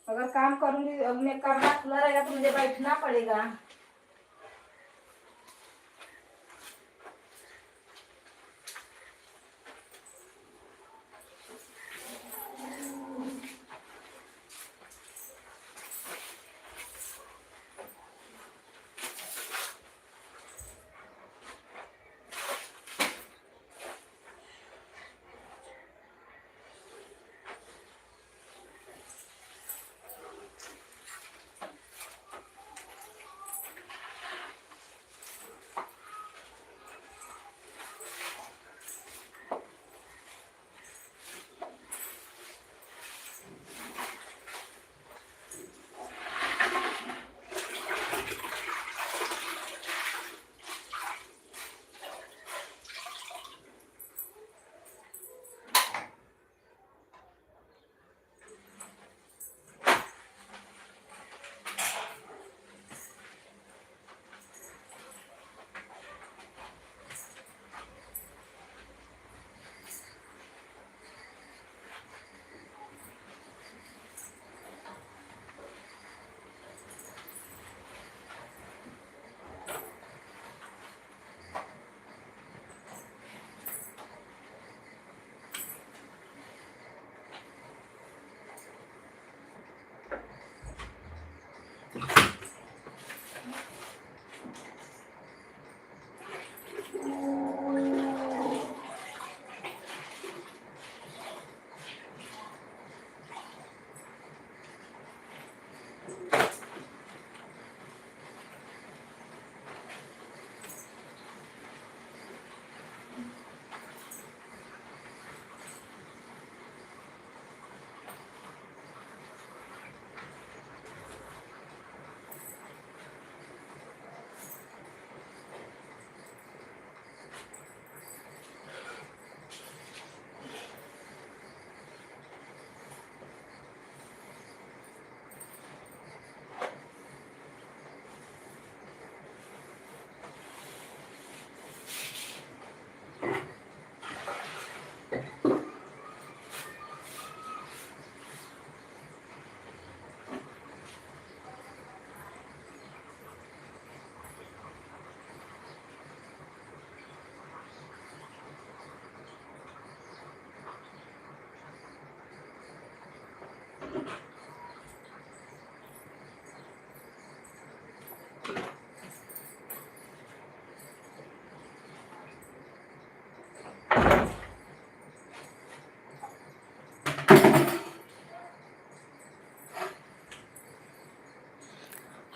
S2: अगर काम करूंगी, अब मैं कमरा खुला रहेगा तो मुझे बैठना पड़ेगा।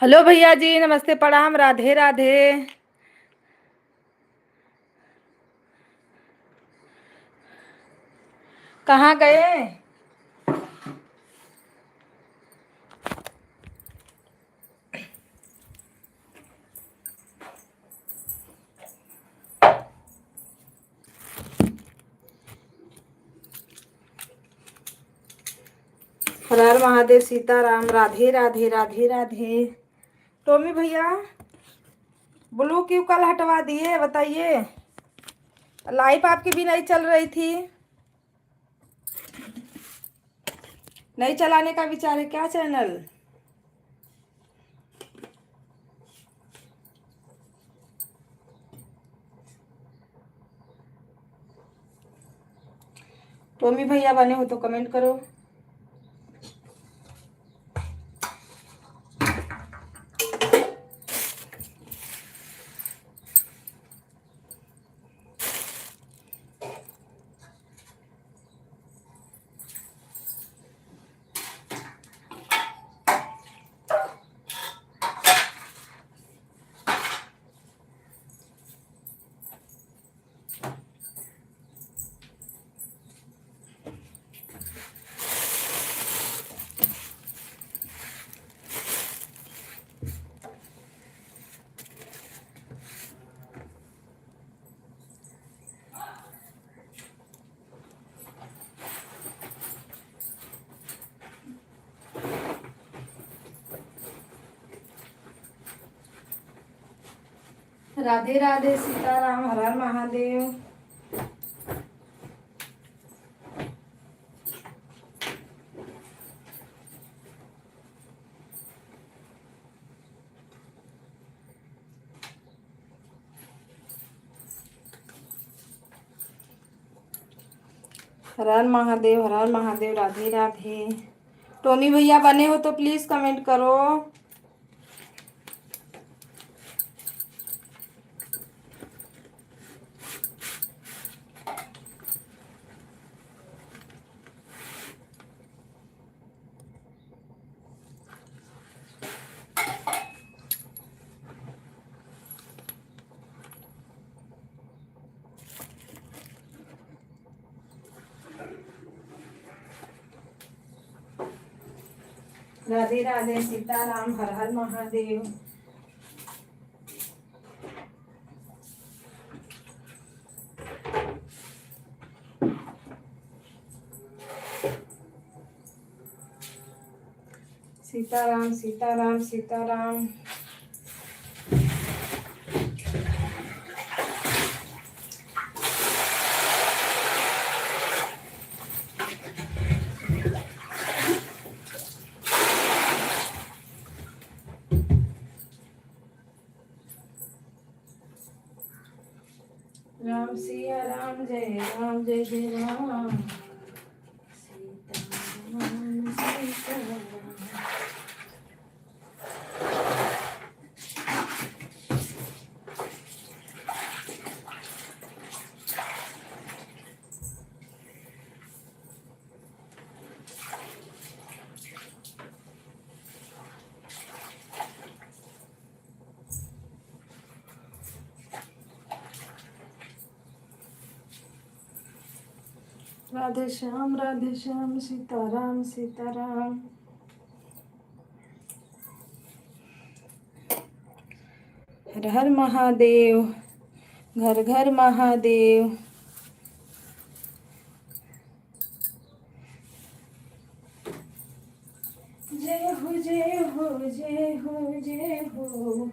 S2: हेलो भैया जी, नमस्ते, प्रणाम, राधे राधे। कहाँ गए? हर हर महादेव, सीताराम, राधे राधे राधे राधे। टोमी भैया, ब्लू क्यों कल हटवा दिए बताइए? लाइफ आपकी भी नहीं चल रही थी। नहीं चलाने का विचार है क्या चैनल? टोमी भैया बने हो तो कमेंट करो। राधे राधे, सीताराम, हर हर महादेव। हर हर महादेव, हर हर महादेव, राधे राधे। टोमी भैया बने हो तो प्लीज कमेंट करो। राधे राधे, सीताराम, हर हर महादेव। सीताराम सीताराम सीताराम। राम सिया राम, जय जय राम। सीताराम सीताराम। राधे श्याम, सीताराम सीताराम। हर हर महादेव, घर घर महादेव। जय हो जय हो जय हो जय हो।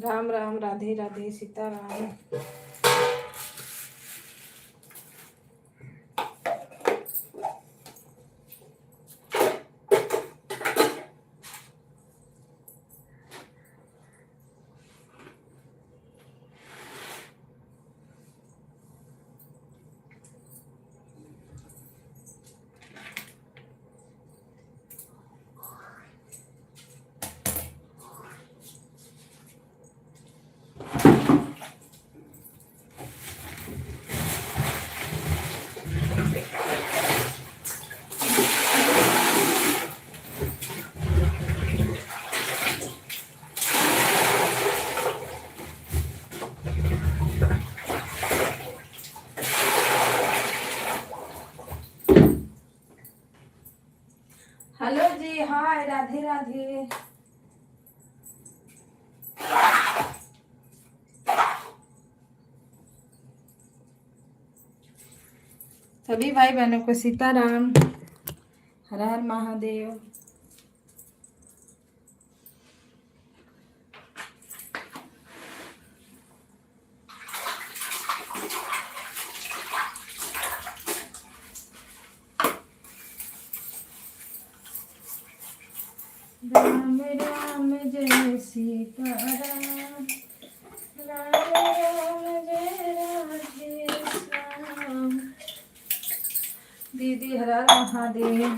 S2: राम राम, राधे राधे, सीताराम। हेलो जी, हाय, राधे राधे। सभी भाई बहनों को सीताराम, हर हर महादेव। राम राम जय सीताराम, राम राम जय राधे श्याम। दीदी हर हर महादेव,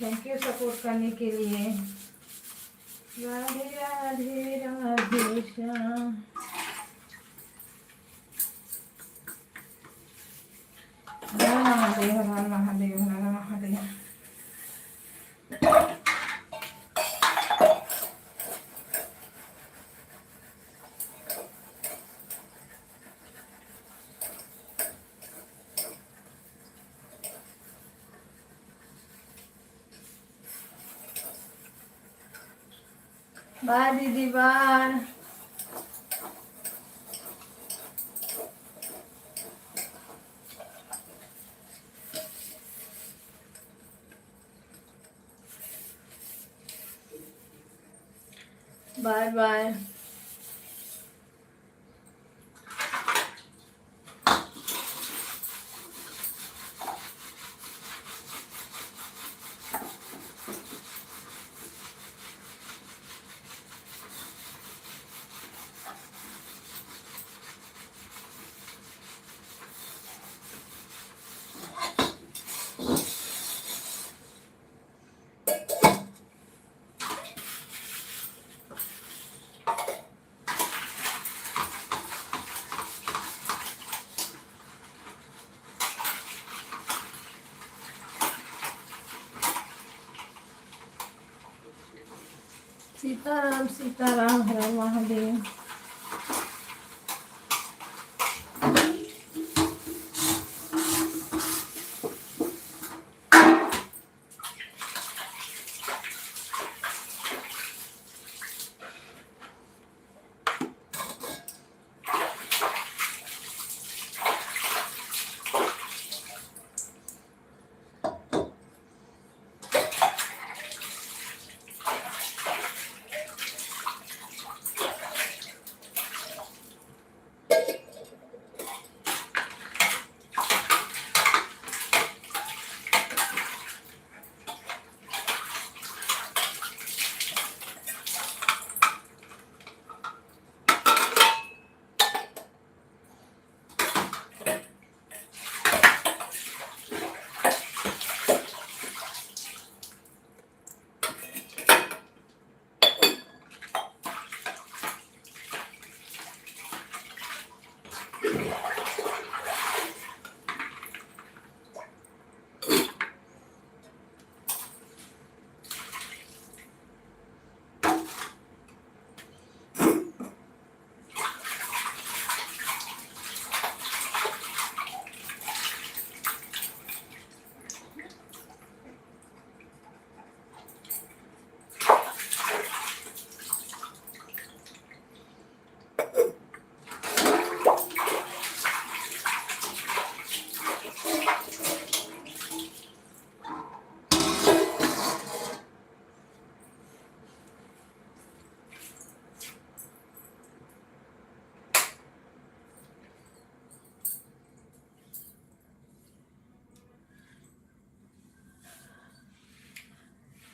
S2: थैंक यू सपोर्ट करने के लिए। राधे राधे राधे श्याम। हर हर महादेव, हर हर महादेव, हर हर महादेव। बाय दीदी, bye. Bye bye. Sitaram Sitaram, हर हर महादेव।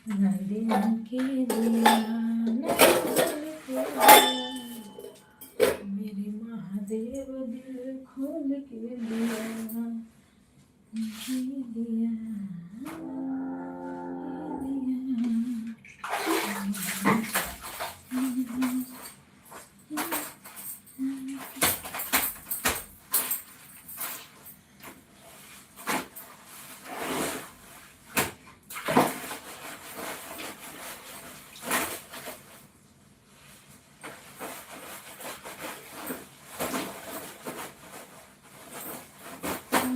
S2: नदियों के दिया नदियों के दिया, मेरे महादेव दिल खोल के दिया, ये दिया,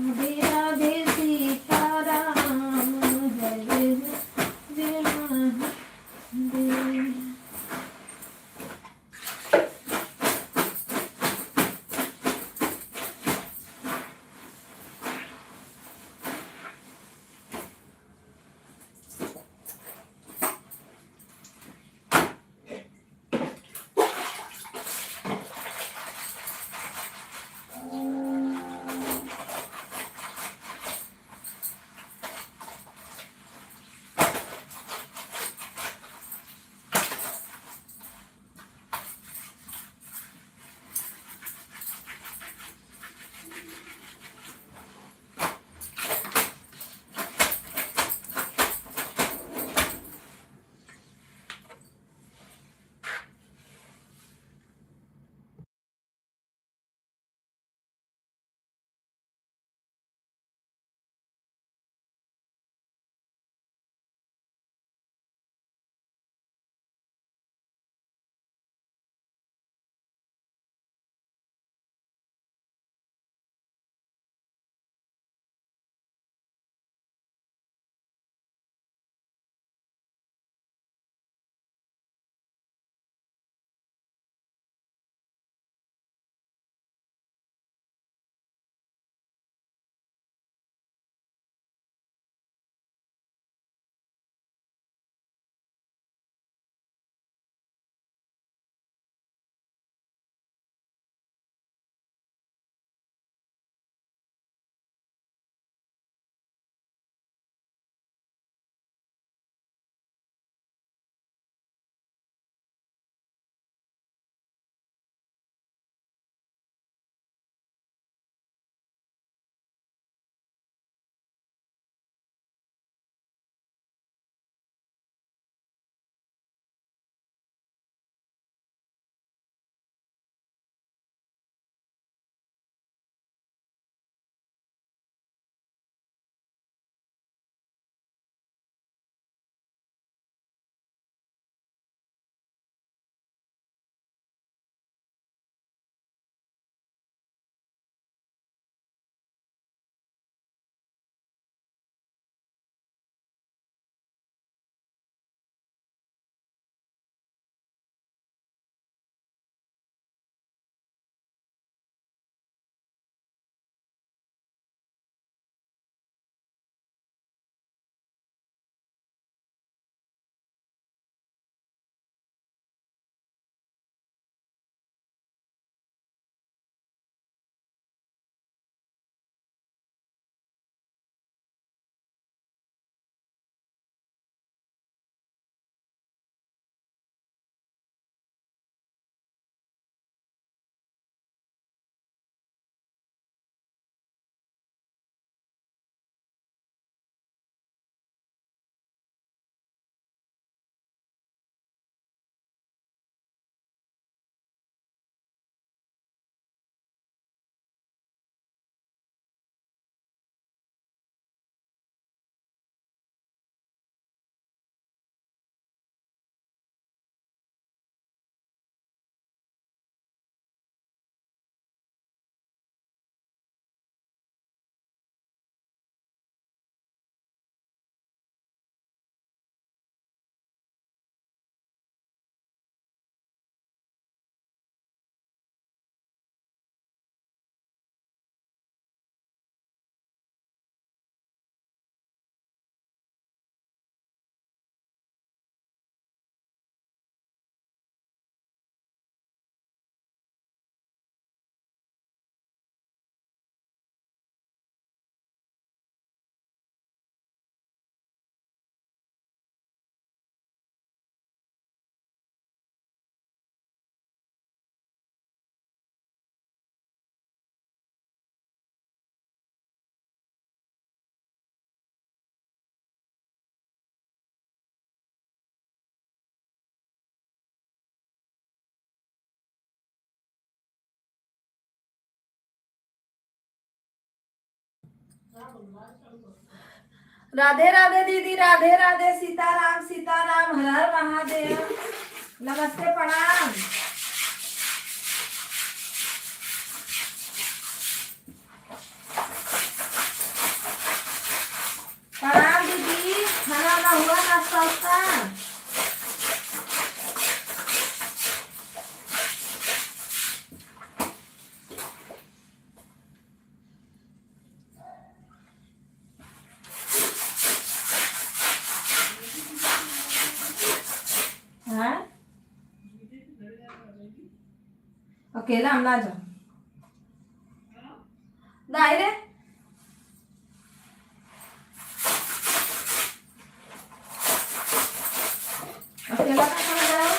S2: राधे राधे सीता राधे राधे दीदी, राधे राधे, सीताराम सीताराम, हर हर महादेव, नमस्ते प्रणाम। प्रणाम दीदी, खाना ना हुआ, नाश्ता वास्ता? हाँ? अकेला हम ना जाओ। नहीं रे, अकेला कहाँ जाओ?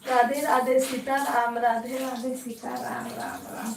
S2: राधे राधे सीताराम, राधे राधे सीताराम, राम राम।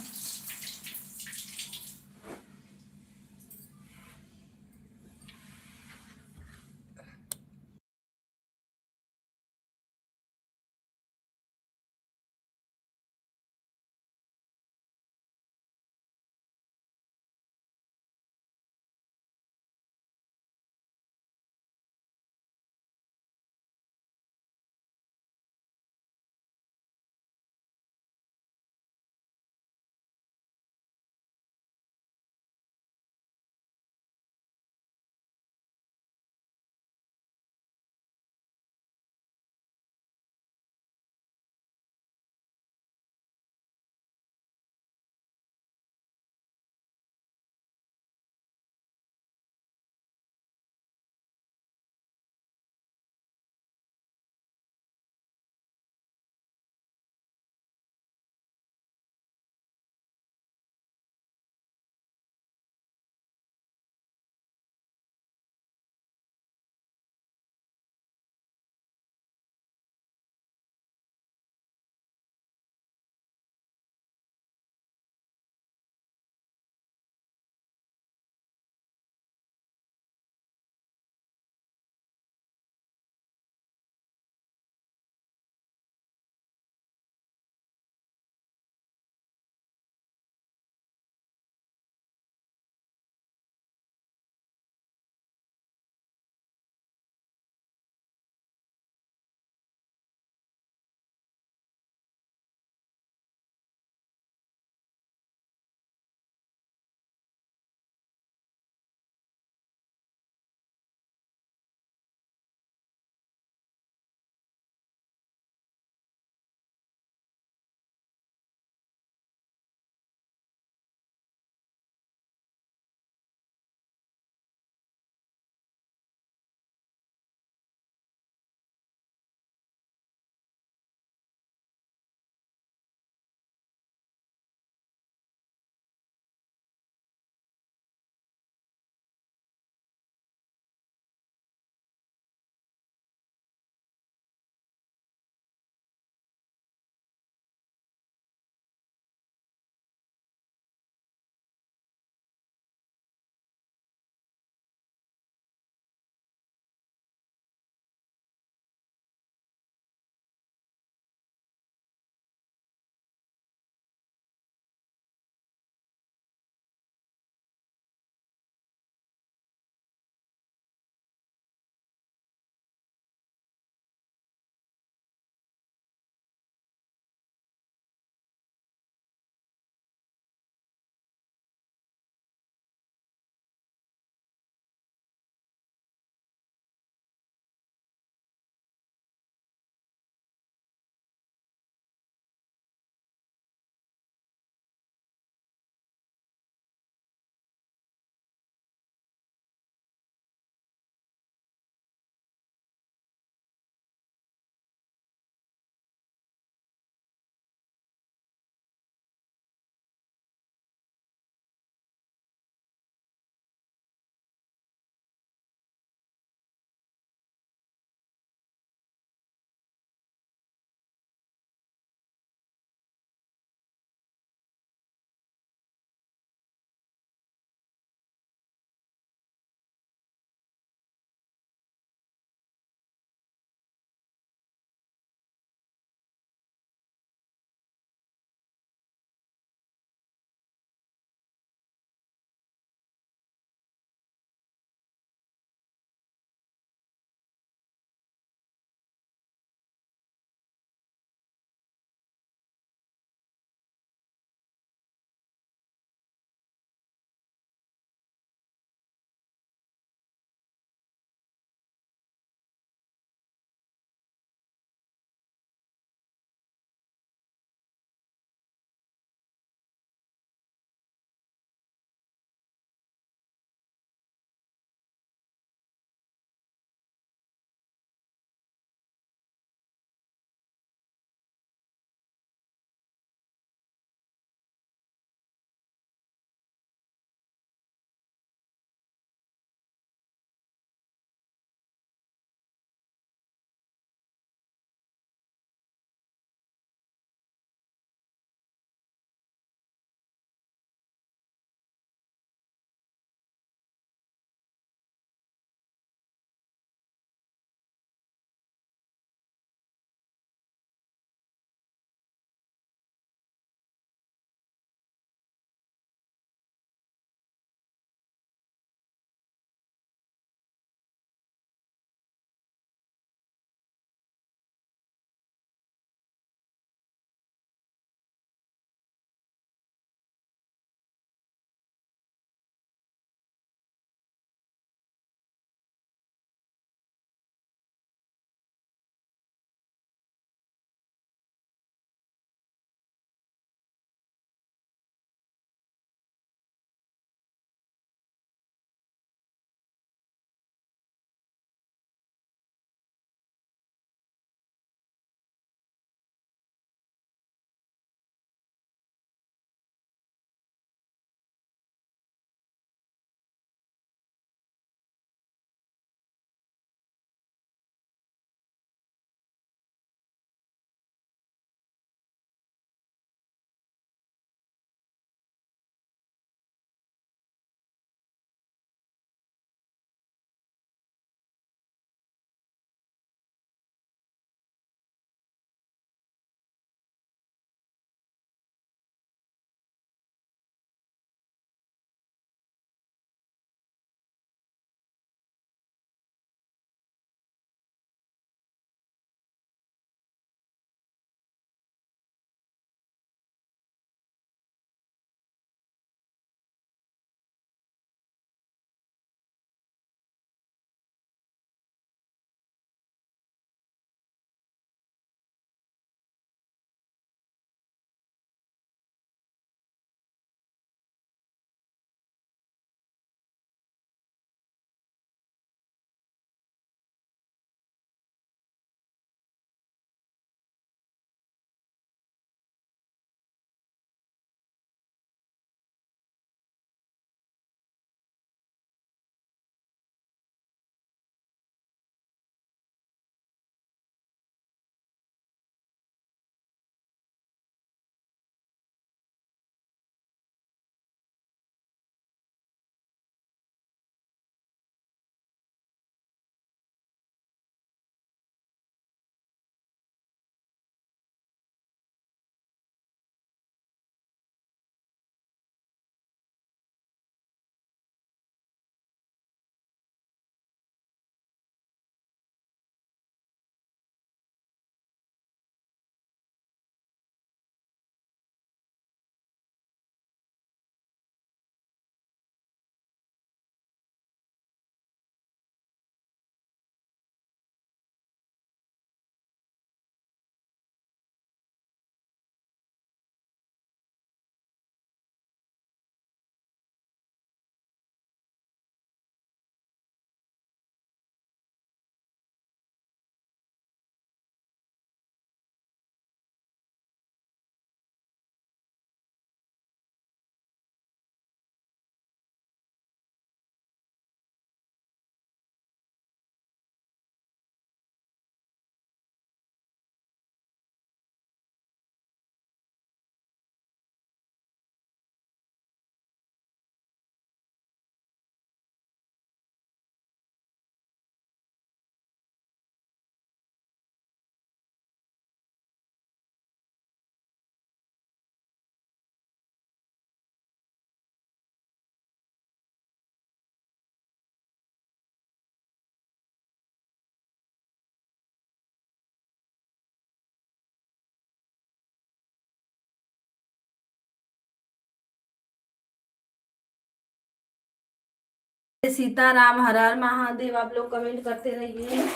S2: सीताराम, हर हर महादेव। आप लोग कमेंट करते रहिए,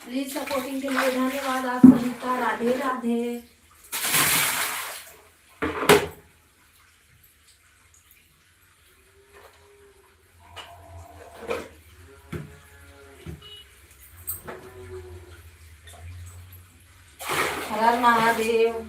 S2: प्लीज सपोर्टिंग के लिए धन्यवाद आप सभी का। राधे राधे। हर हर महादेव।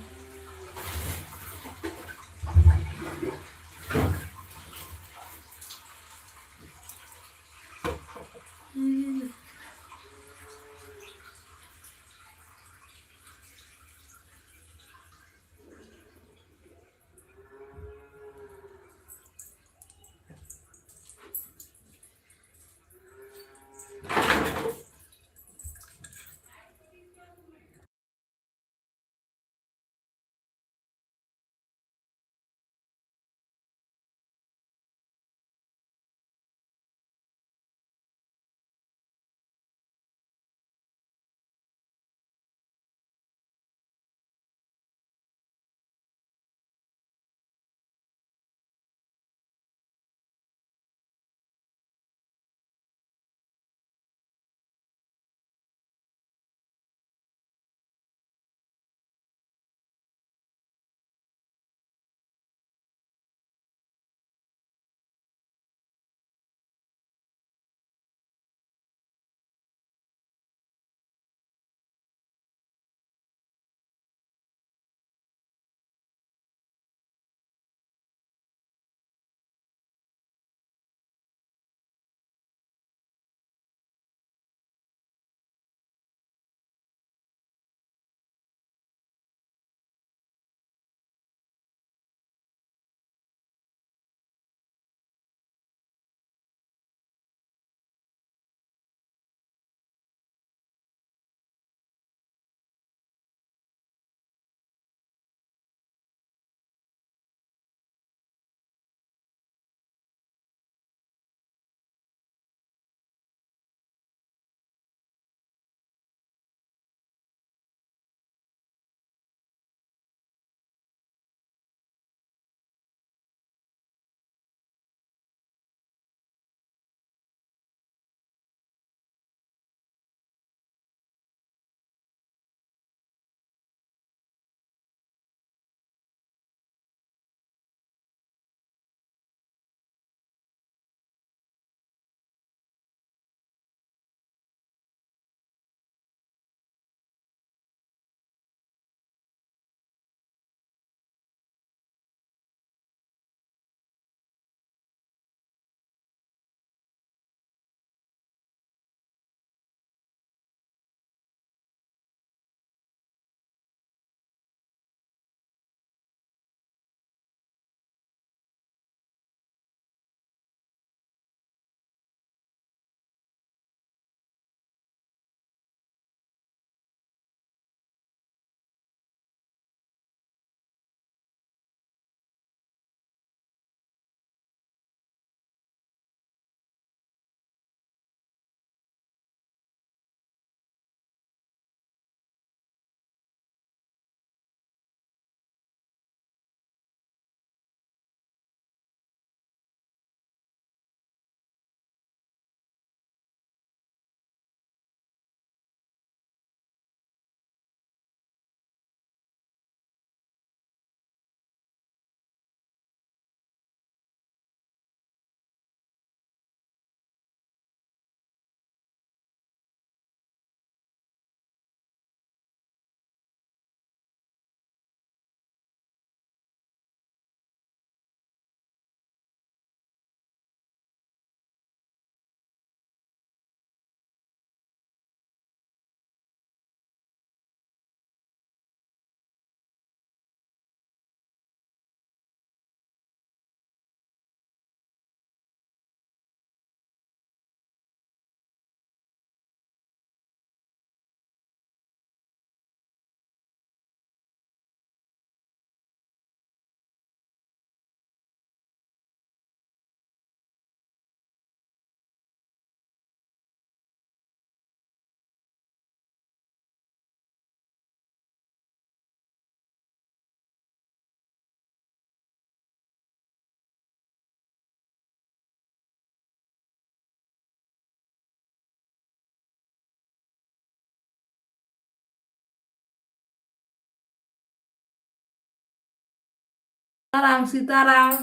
S2: सीताराम सीताराम।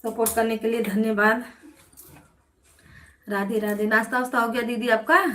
S2: सपोर्ट करने के लिए धन्यवाद। राधे राधे। नाश्ता वास्ता हो गया दीदी आपका?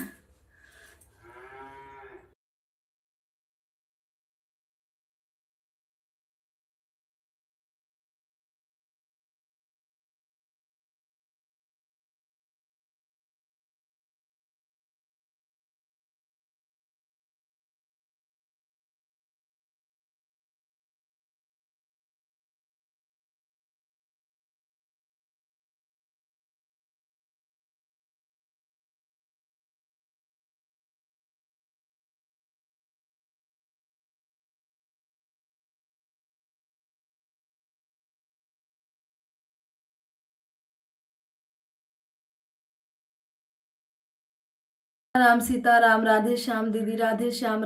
S2: राम सीताराम। राधे श्याम दीदी, राधे श्याम।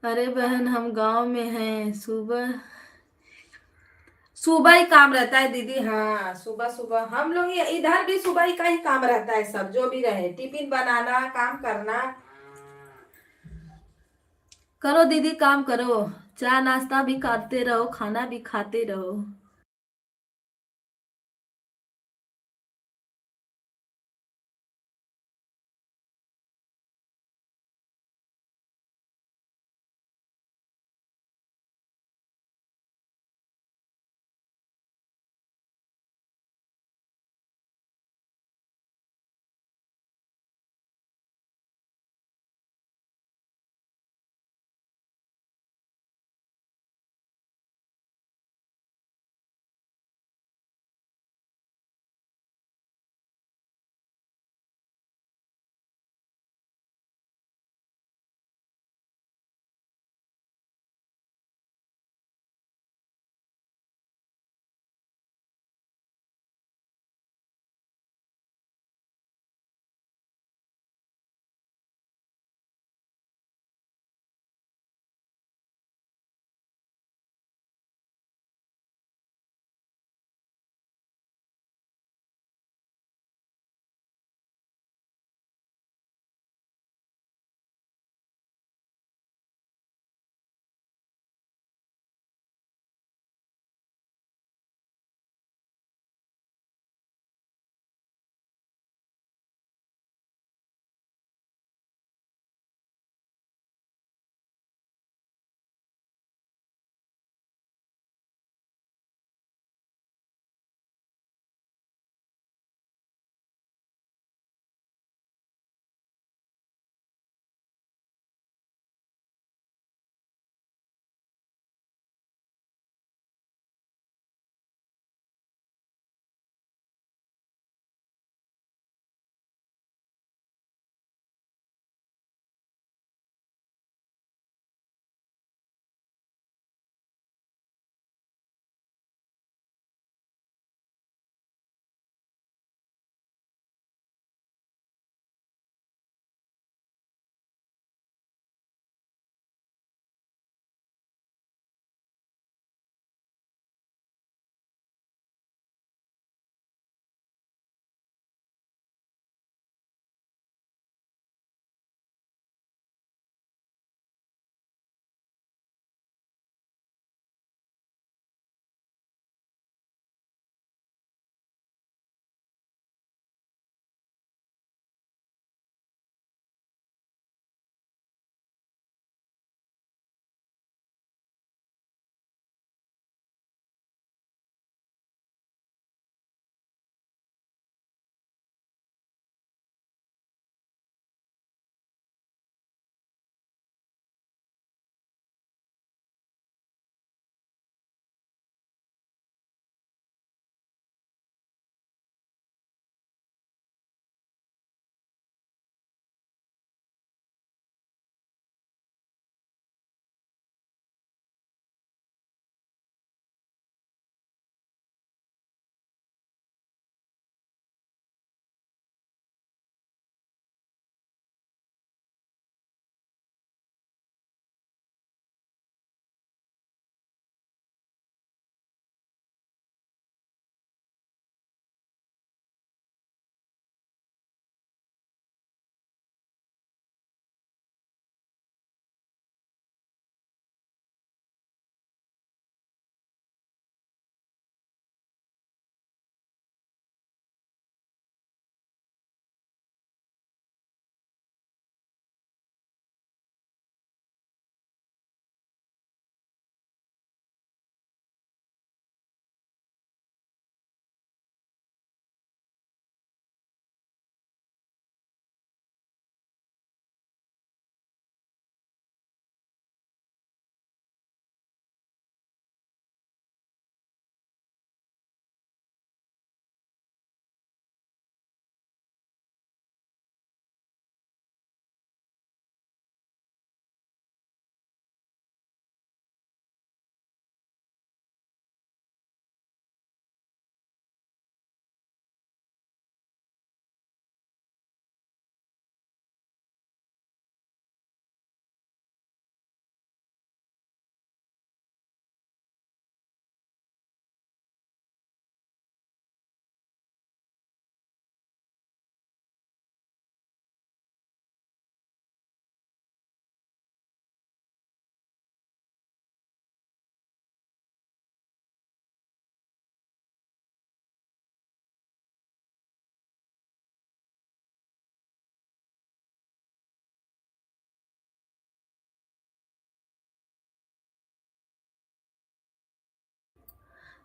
S2: अरे बहन हम गांव में हैं, सुबह सुबह ही काम रहता है दीदी। हाँ सुबह सुबह हम लोग इधर भी सुबह ही का ही काम रहता है, सब जो भी रहे टिफिन बनाना, काम करना। करो दीदी काम करो, चाय नाश्ता भी करते रहो, खाना भी खाते रहो।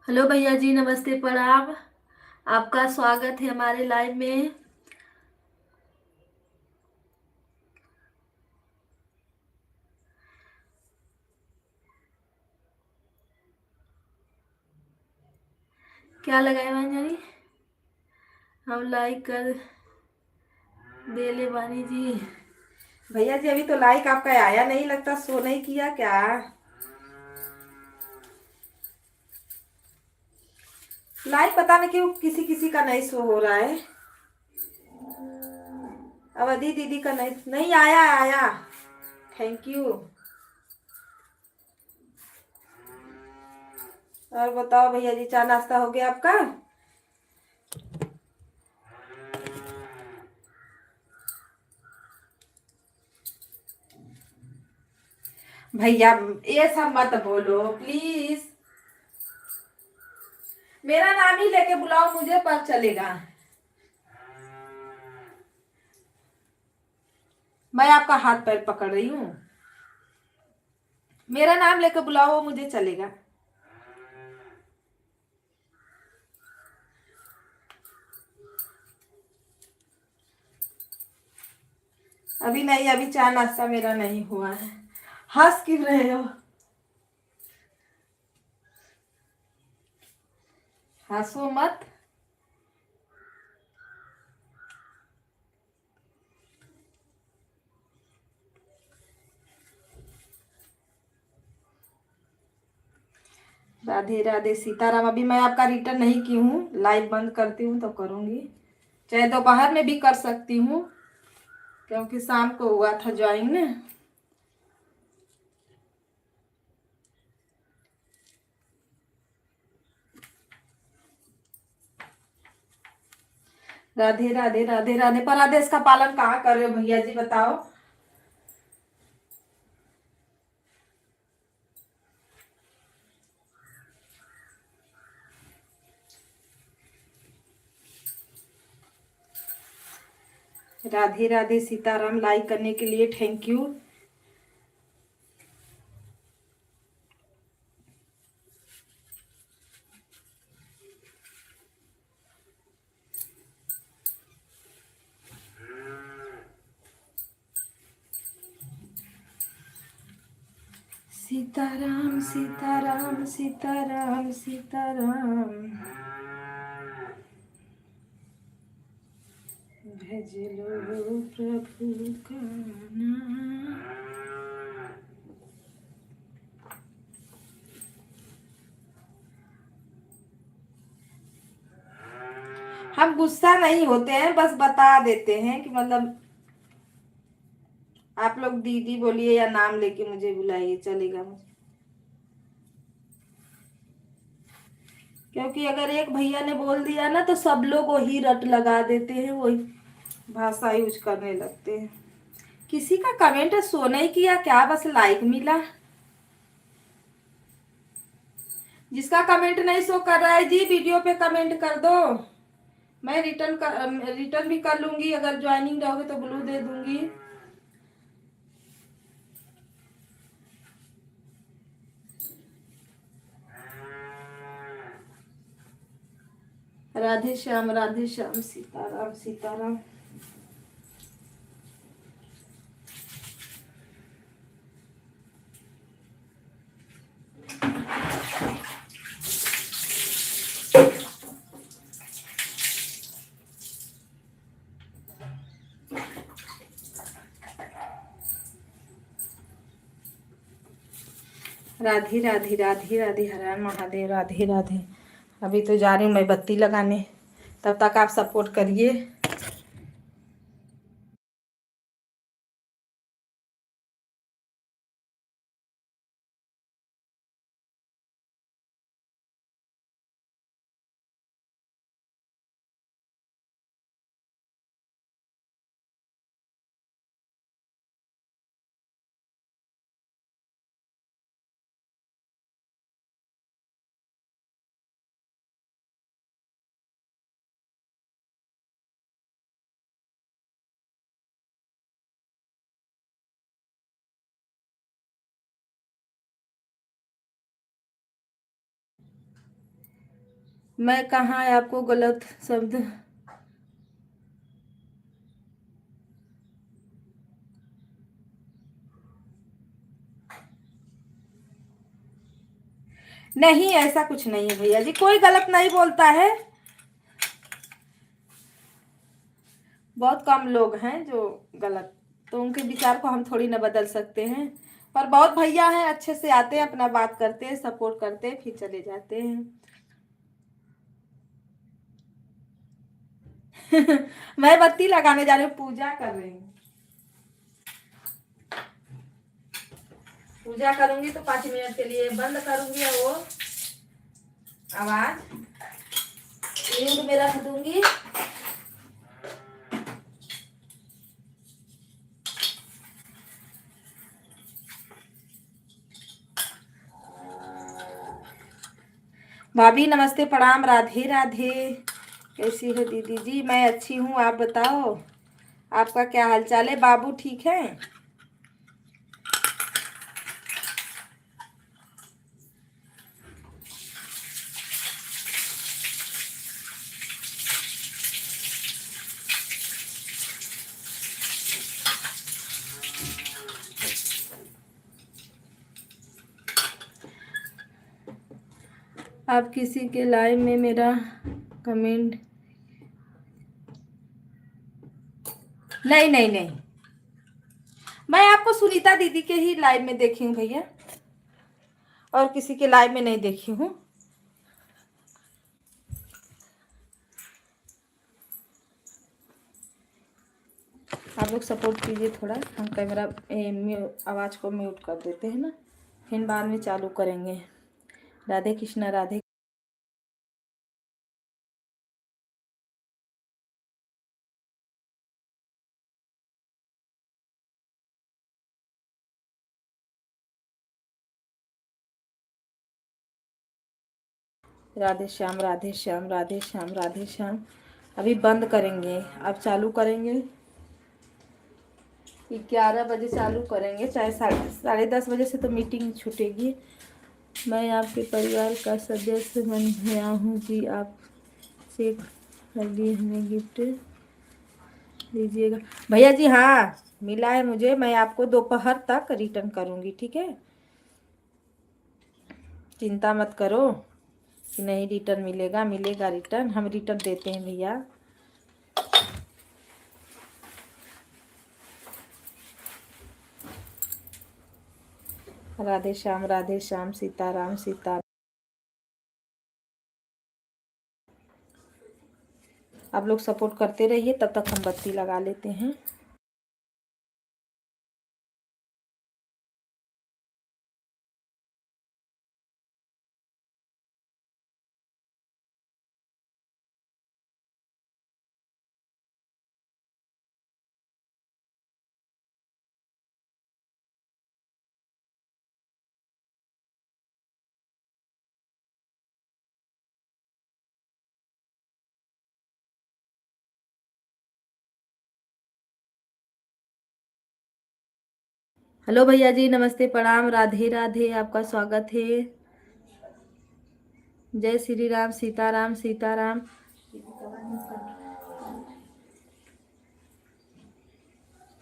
S2: हेलो भैया जी, नमस्ते, प्रणाम। आपका स्वागत है हमारे लाइव में। क्या लगाए भाई? हम लाइक कर दे ले बानी जी। भैया जी, अभी तो लाइक आपका आया नहीं, लगता शो नहीं किया क्या? लाइक पता नहीं क्यों किसी किसी का नहीं शो हो रहा है। अवधि दीदी का नहीं नहीं आया। आया, थैंक यू। और बताओ भैया जी, चाय नाश्ता हो गया आपका? भैया ये सब मत बोलो प्लीज। मेरा नाम ही लेके बुलाओ मुझे, पर चलेगा। मैं आपका हाथ पैर पकड़ रही हूँ। मेरा नाम लेके बुलाओ, मुझे चलेगा। अभी नहीं, अभी चाय नाश्ता मेरा नहीं हुआ है। हंस क्यों रहे हो? हंसो मत। राधे राधे सीताराम। अभी मैं आपका रिटर्न नहीं की हूँ, लाइव बंद करती हूँ तो करूँगी। चाहे दोपहर में भी कर सकती हूँ, क्योंकि शाम को हुआ था ज्वाइन ने। राधे राधे राधे राधे। पर आदेश का पालन कहाँ कर रहे हो भैया जी, बताओ। राधे राधे सीताराम। लाइक करने के लिए थैंक यू। सीताराम सीताराम सीताराम सीताराम। भज लो प्रभु का नाम। हम गुस्सा नहीं होते हैं, बस बता देते हैं कि मतलब आप लोग दीदी बोलिए या नाम लेके मुझे बुलाइए, चलेगा मुझे। क्योंकि अगर एक भैया ने बोल दिया ना तो सब लोग वही रट लगा देते हैं, वही भाषा यूज करने लगते हैं। किसी का कमेंट शो नहीं किया क्या? बस लाइक मिला। जिसका कमेंट नहीं शो कर रहा है जी, वीडियो पे कमेंट कर दो। मैं रिटर्न भी कर लूंगी। अगर ज्वाइनिंग रहोगे तो ब्लू दे दूंगी। राधे श्याम सीताराम सीताराम। राधे राधे राधे राधे। हर हर महादेव। राधे राधे। अभी तो जा रही हूँ मैं बत्ती लगाने, तब तक आप सपोर्ट करिए। मैं कहाँ आपको गलत शब्द। नहीं, ऐसा कुछ नहीं है भैया जी, कोई गलत नहीं बोलता है। बहुत कम लोग हैं जो गलत, तो उनके विचार को हम थोड़ी ना बदल सकते हैं। पर बहुत भैया हैं, अच्छे से आते हैं, अपना बात करते हैं, सपोर्ट करते हैं, फिर चले जाते हैं। मैं बत्ती लगाने जा रही हूँ, पूजा कर रही हूँ। पूजा करूंगी तो 5 मिनट के लिए बंद करूंगी वो आवाज, म्यूट में रख दूंगी। भाभी नमस्ते, प्रणाम, राधे राधे। कैसी हो दीदी जी? मैं अच्छी हूँ, आप बताओ आपका क्या हालचाल है? बाबू ठीक है? आप किसी के लाइव में मेरा कमेंट। नहीं नहीं नहीं, मैं आपको सुनीता दीदी के ही लाइव में देखी हूँ भैया, और किसी के लाइव में नहीं देखी हूँ। आप लोग सपोर्ट कीजिए थोड़ा, हम कैमरा आवाज़ को म्यूट कर देते हैं ना, फिर बाद में चालू करेंगे। राधे कृष्णा, राधे। राधे श्याम, राधे श्याम, राधे श्याम, राधे श्याम। अभी बंद करेंगे, अब चालू करेंगे 11 बजे चालू करेंगे, चाहे 10:30 बजे से तो मीटिंग छूटेगी। मैं आपके परिवार का सदस्य बन गया हूँ जी, आप से लगी हमें गिफ्ट दीजिएगा। भैया जी हाँ, मिला है मुझे, मैं आपको दोपहर तक रिटर्न करूँगी, ठीक है? चिंता मत करो कि नहीं रिटर्न मिलेगा, मिलेगा रिटर्न, हम रिटर्न देते हैं भैया। राधे श्याम, राधे श्याम, सीताराम सीता। आप लोग सपोर्ट करते रहिए, तब तक हम बत्ती लगा लेते हैं। हेलो भैया जी, नमस्ते, प्रणाम, राधे राधे, आपका स्वागत है। जय Shri Ram, Sitaram Sitaram.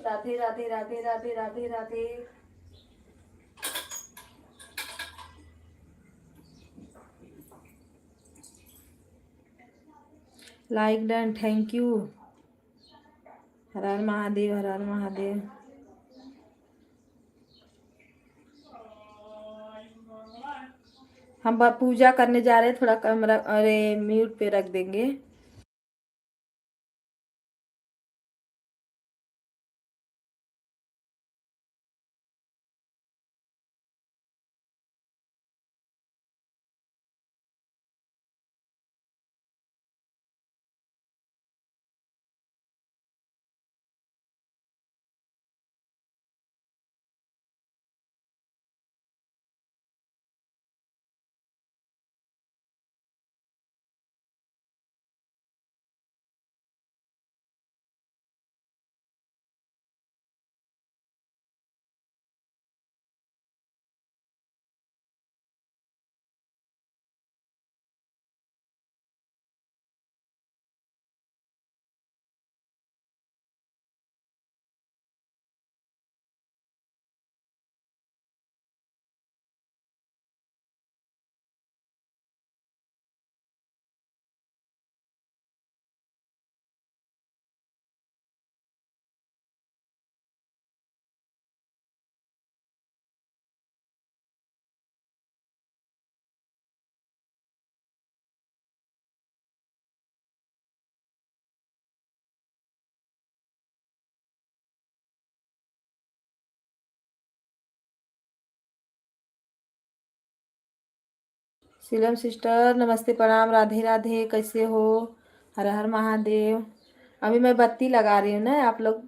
S2: Radhe Radhe, Radhe Radhe, Radhe Radhe. Like done, thank you. हर हर महादेव, हर हर महादेव। हम पूजा करने जा रहे हैं, थोड़ा कैमरा अरे म्यूट पे रख देंगे। शीलम सिस्टर नमस्ते प्रणाम, राधे राधे, कैसे हो? हर हर महादेव। अभी मैं बत्ती लगा रही हूँ ना, आप लोग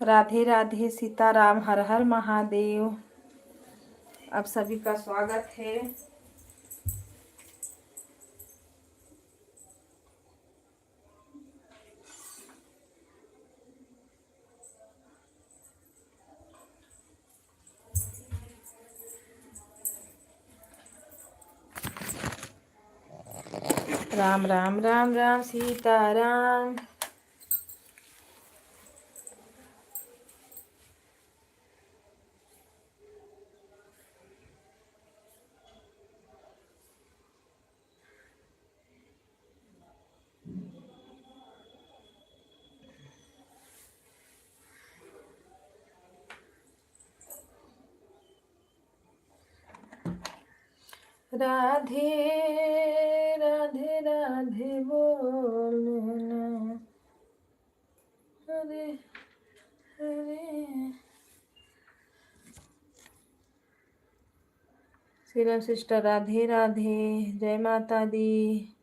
S2: राधे राधे, सीताराम, हर हर महादेव। आप सभी का स्वागत है। राम राम राम राम सीता राम। राधे राधे राधे बोलना, हरे हरे। सीरम सिस्टर राधे राधे, जय माता दी।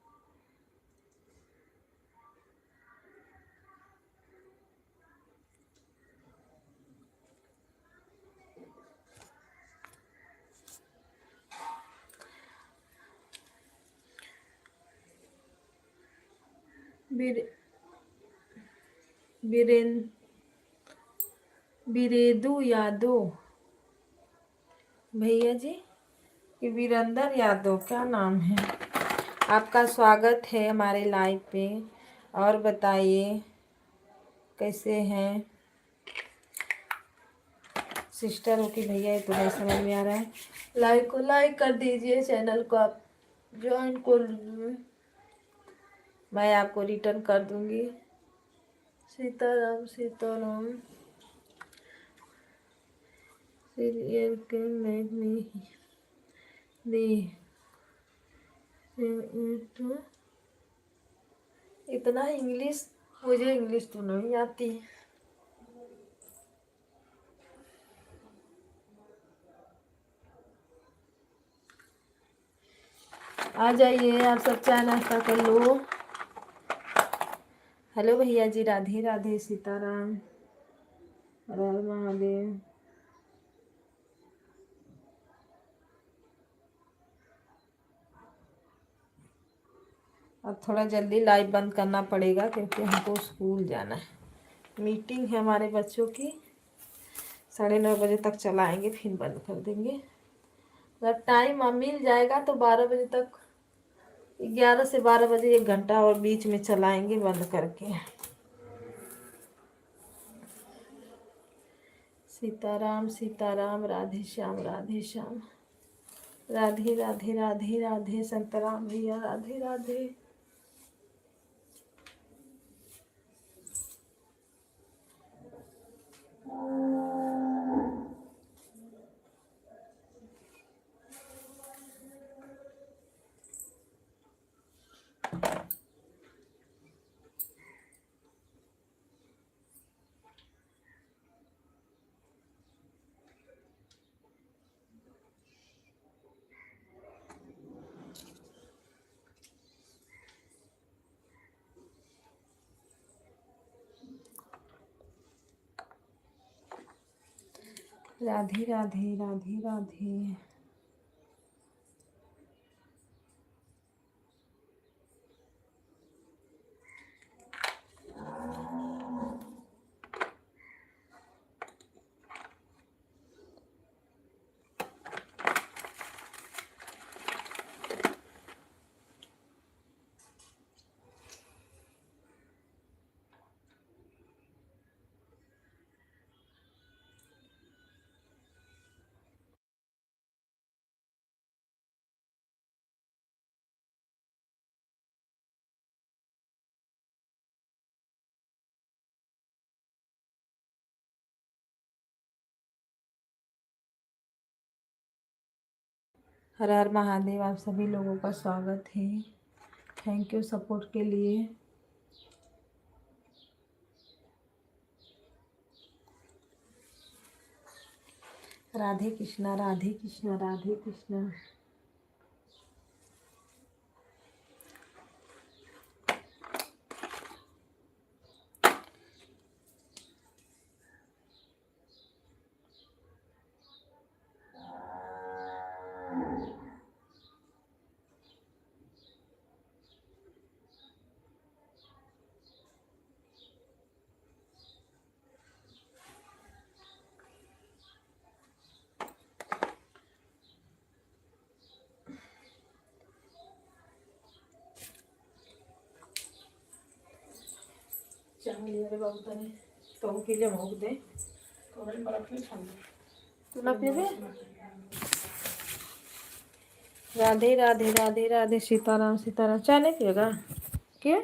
S2: बिरेदु यादव भैया जी, कि वीरेंद्र यादव क्या नाम है आपका? स्वागत है हमारे लाइव पे। और बताइए कैसे हैं सिस्टर हो कि भैया, ये तो नहीं समझ में आ रहा है। लाइव को लाइक कर दीजिए, चैनल को आप ज्वाइन कर लीजिए, मैं आपको रिटर्न कर दूंगी। सीताराम सीताराम। सीरियल के मैंने दी तो इतना इंग्लिश, मुझे इंग्लिश तो नहीं आती। आ जाइए आप सब, चाय नाश्ता कर लो। हेलो भैया जी, राधे राधे, सीताराम, हर हर महादेव। अब थोड़ा जल्दी लाइव बंद करना पड़ेगा क्योंकि हमको स्कूल जाना है। मीटिंग है हमारे बच्चों की, 9:30 बजे तक चलाएंगे, फिर बंद कर देंगे। अगर टाइम मिल जाएगा तो 12 बजे तक, 11 से 12 बजे 1 घंटा और बीच में चलाएंगे बंद करके। सीताराम सीताराम, राधे श्याम राधे श्याम, राधे राधे राधे राधे, संतराम भैया राधे राधे। राधे राधे राधे राधे। हर हर महादेव। आप सभी लोगों का स्वागत है, थैंक यू सपोर्ट के लिए। राधे कृष्णा राधे कृष्णा राधे कृष्णा। चावल अरे बाबू तने तो के लिए भोग दे
S3: थोड़ी बर्फ नहीं खानी।
S2: तू ना पीबे। राधे राधे राधे राधे सीताराम सीताराम। चाय नहीं पिएगा क्या?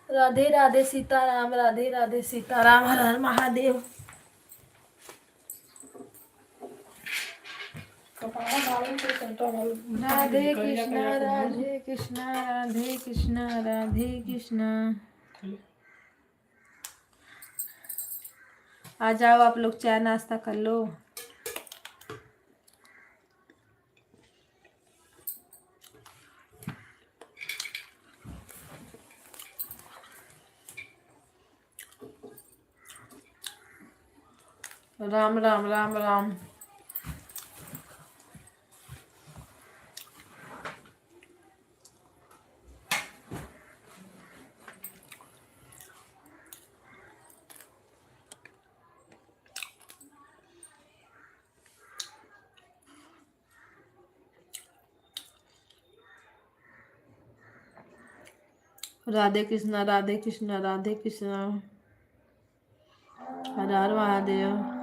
S2: राधे राधे सीताराम राधे राधे सीताराम हर हर महादेव।
S3: कपड़ा डालने से सेंटर में
S2: राधे कृष्णा राधे कृष्णा राधे कृष्णा राधे कृष्णा। आ जाओ आप लोग चाय नाश्ता कर लो। राम राम राम राम। राधे कृष्णा राधे कृष्णा राधे कृष्णा हर हर महादेव।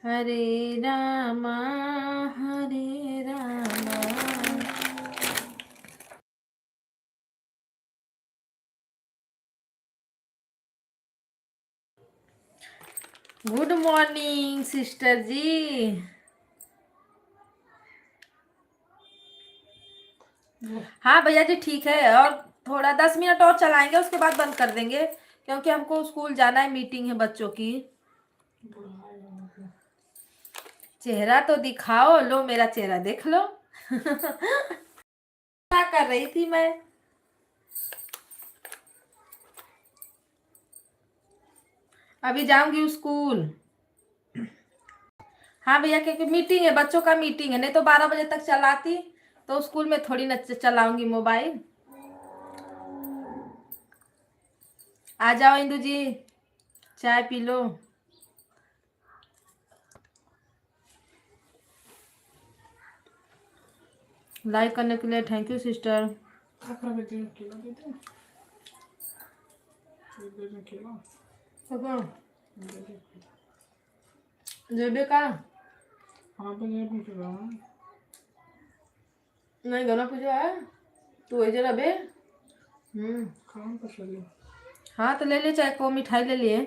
S2: हरे रामा हरे रामा। गुड मॉर्निंग सिस्टर जी। हाँ भैया जी ठीक है। और थोड़ा 10 मिनट और चलाएंगे उसके बाद बंद कर देंगे क्योंकि हमको स्कूल जाना है, मीटिंग है बच्चों की। चेहरा तो दिखाओ। लो मेरा चेहरा देख लो। क्या कर रही थी मैं? अभी जाऊंगी स्कूल। हाँ भैया क्योंकि मीटिंग है, बच्चों का मीटिंग है, नहीं तो 12 बजे तक चलाती तो स्कूल में थोड़ी न चलाऊंगी मोबाइल। आ जाओ इंदू जी चाय पी लो। लाइक करने के लिए थैंक यू सिस्टर। जेबे का
S3: हाँ पे ये पूछ रहा हूँ।
S2: नहीं गला पूछा है तू है जरा बे।
S3: काम पर चलिए।
S2: हाँ तो ले ले चाहे को मिठाई ले लिए।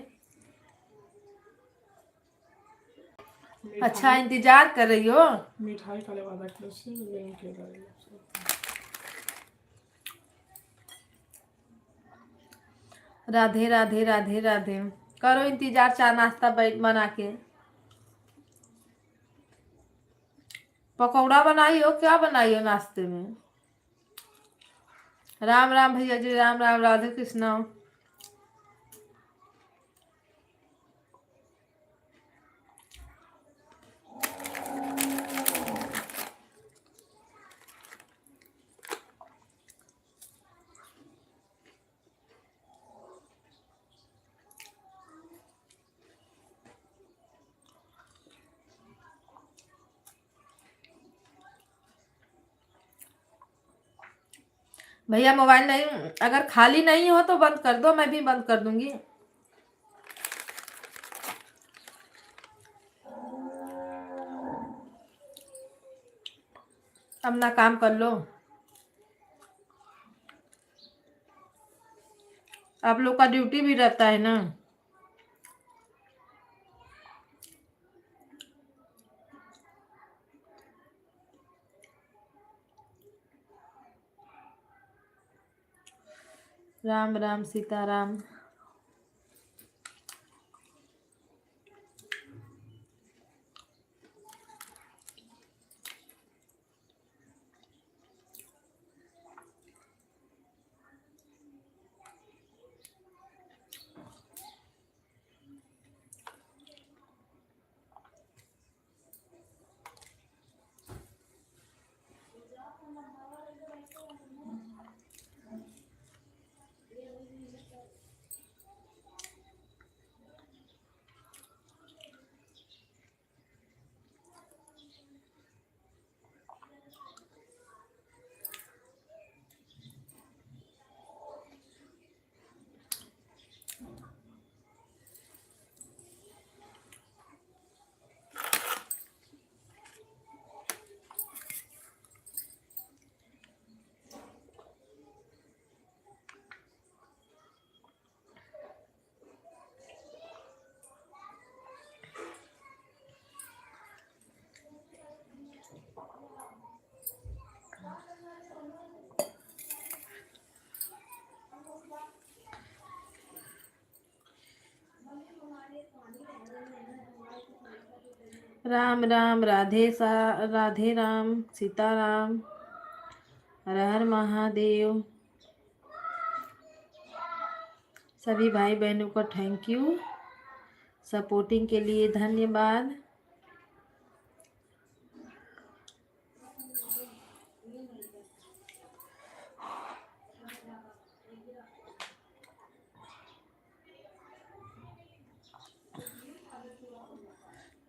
S2: अच्छा इंतजार कर रही हो?
S3: मिठाई का ले वादा किलो से लेके जाएगा।
S2: राधे राधे राधे राधे। करो इंतजार चाय नाश्ता बना के। पकौड़ा बनाई हो, क्या बनाई हो नाश्ते में? राम राम भैया जी, राम राम, राधे कृष्णा। भैया मोबाइल नहीं, अगर खाली नहीं हो तो बंद कर दो, मैं भी बंद कर दूंगी। अपना काम कर लो, आप लोग का ड्यूटी भी रहता है ना। राम राम सीताराम। राम राम, राधे राम, सीताराम, हर हर महादेव। सभी भाई बहनों को थैंक यू, सपोर्टिंग के लिए धन्यवाद।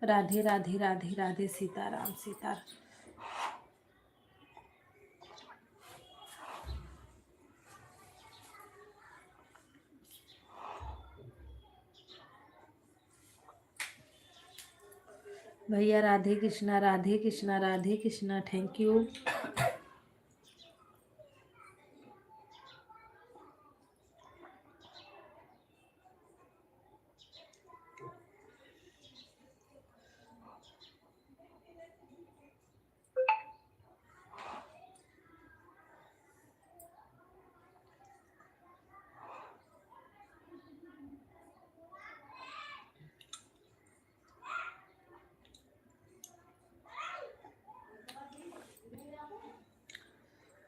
S2: राधे राधे राधे राधे, सीताराम सीताराम। भैया राधे कृष्णा, राधे कृष्णा, राधे कृष्णा, थैंक यू।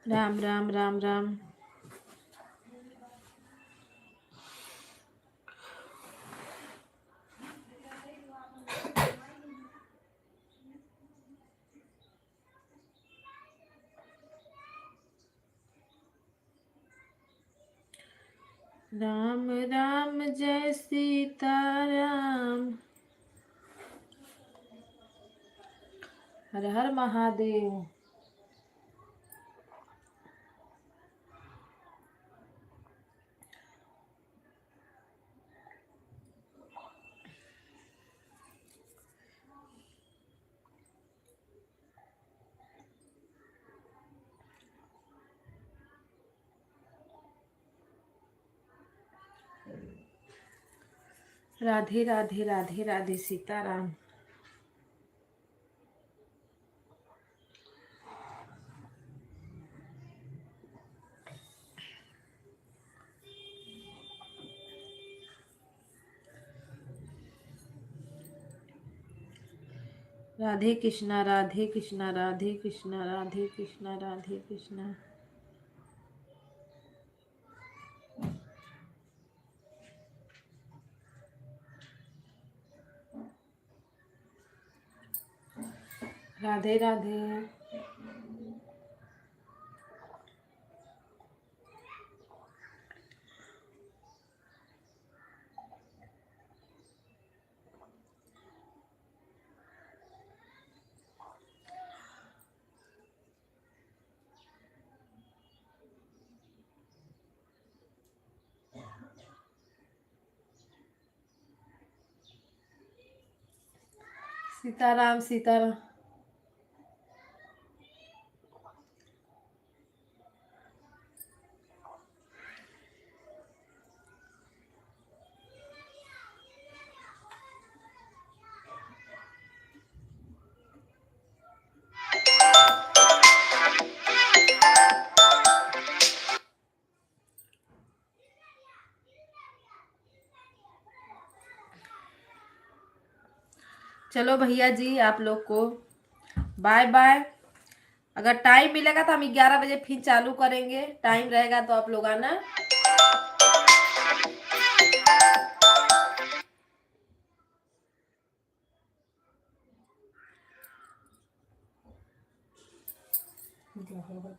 S2: राम राम राम राम। राम राम जय सीताराम, हर हर महादेव। राधे राधे राधे राधे, सीताराम। राधे कृष्णा राधे कृष्णा राधे कृष्णा राधे कृष्णा राधे कृष्णा। राधे राधे। सीताराम सीताराम। चलो भैया जी, आप लोग को बाय बाय। अगर टाइम मिलेगा तो हम 11 बजे फिर चालू करेंगे, टाइम रहेगा तो आप लोग आना।
S3: क्या होगा?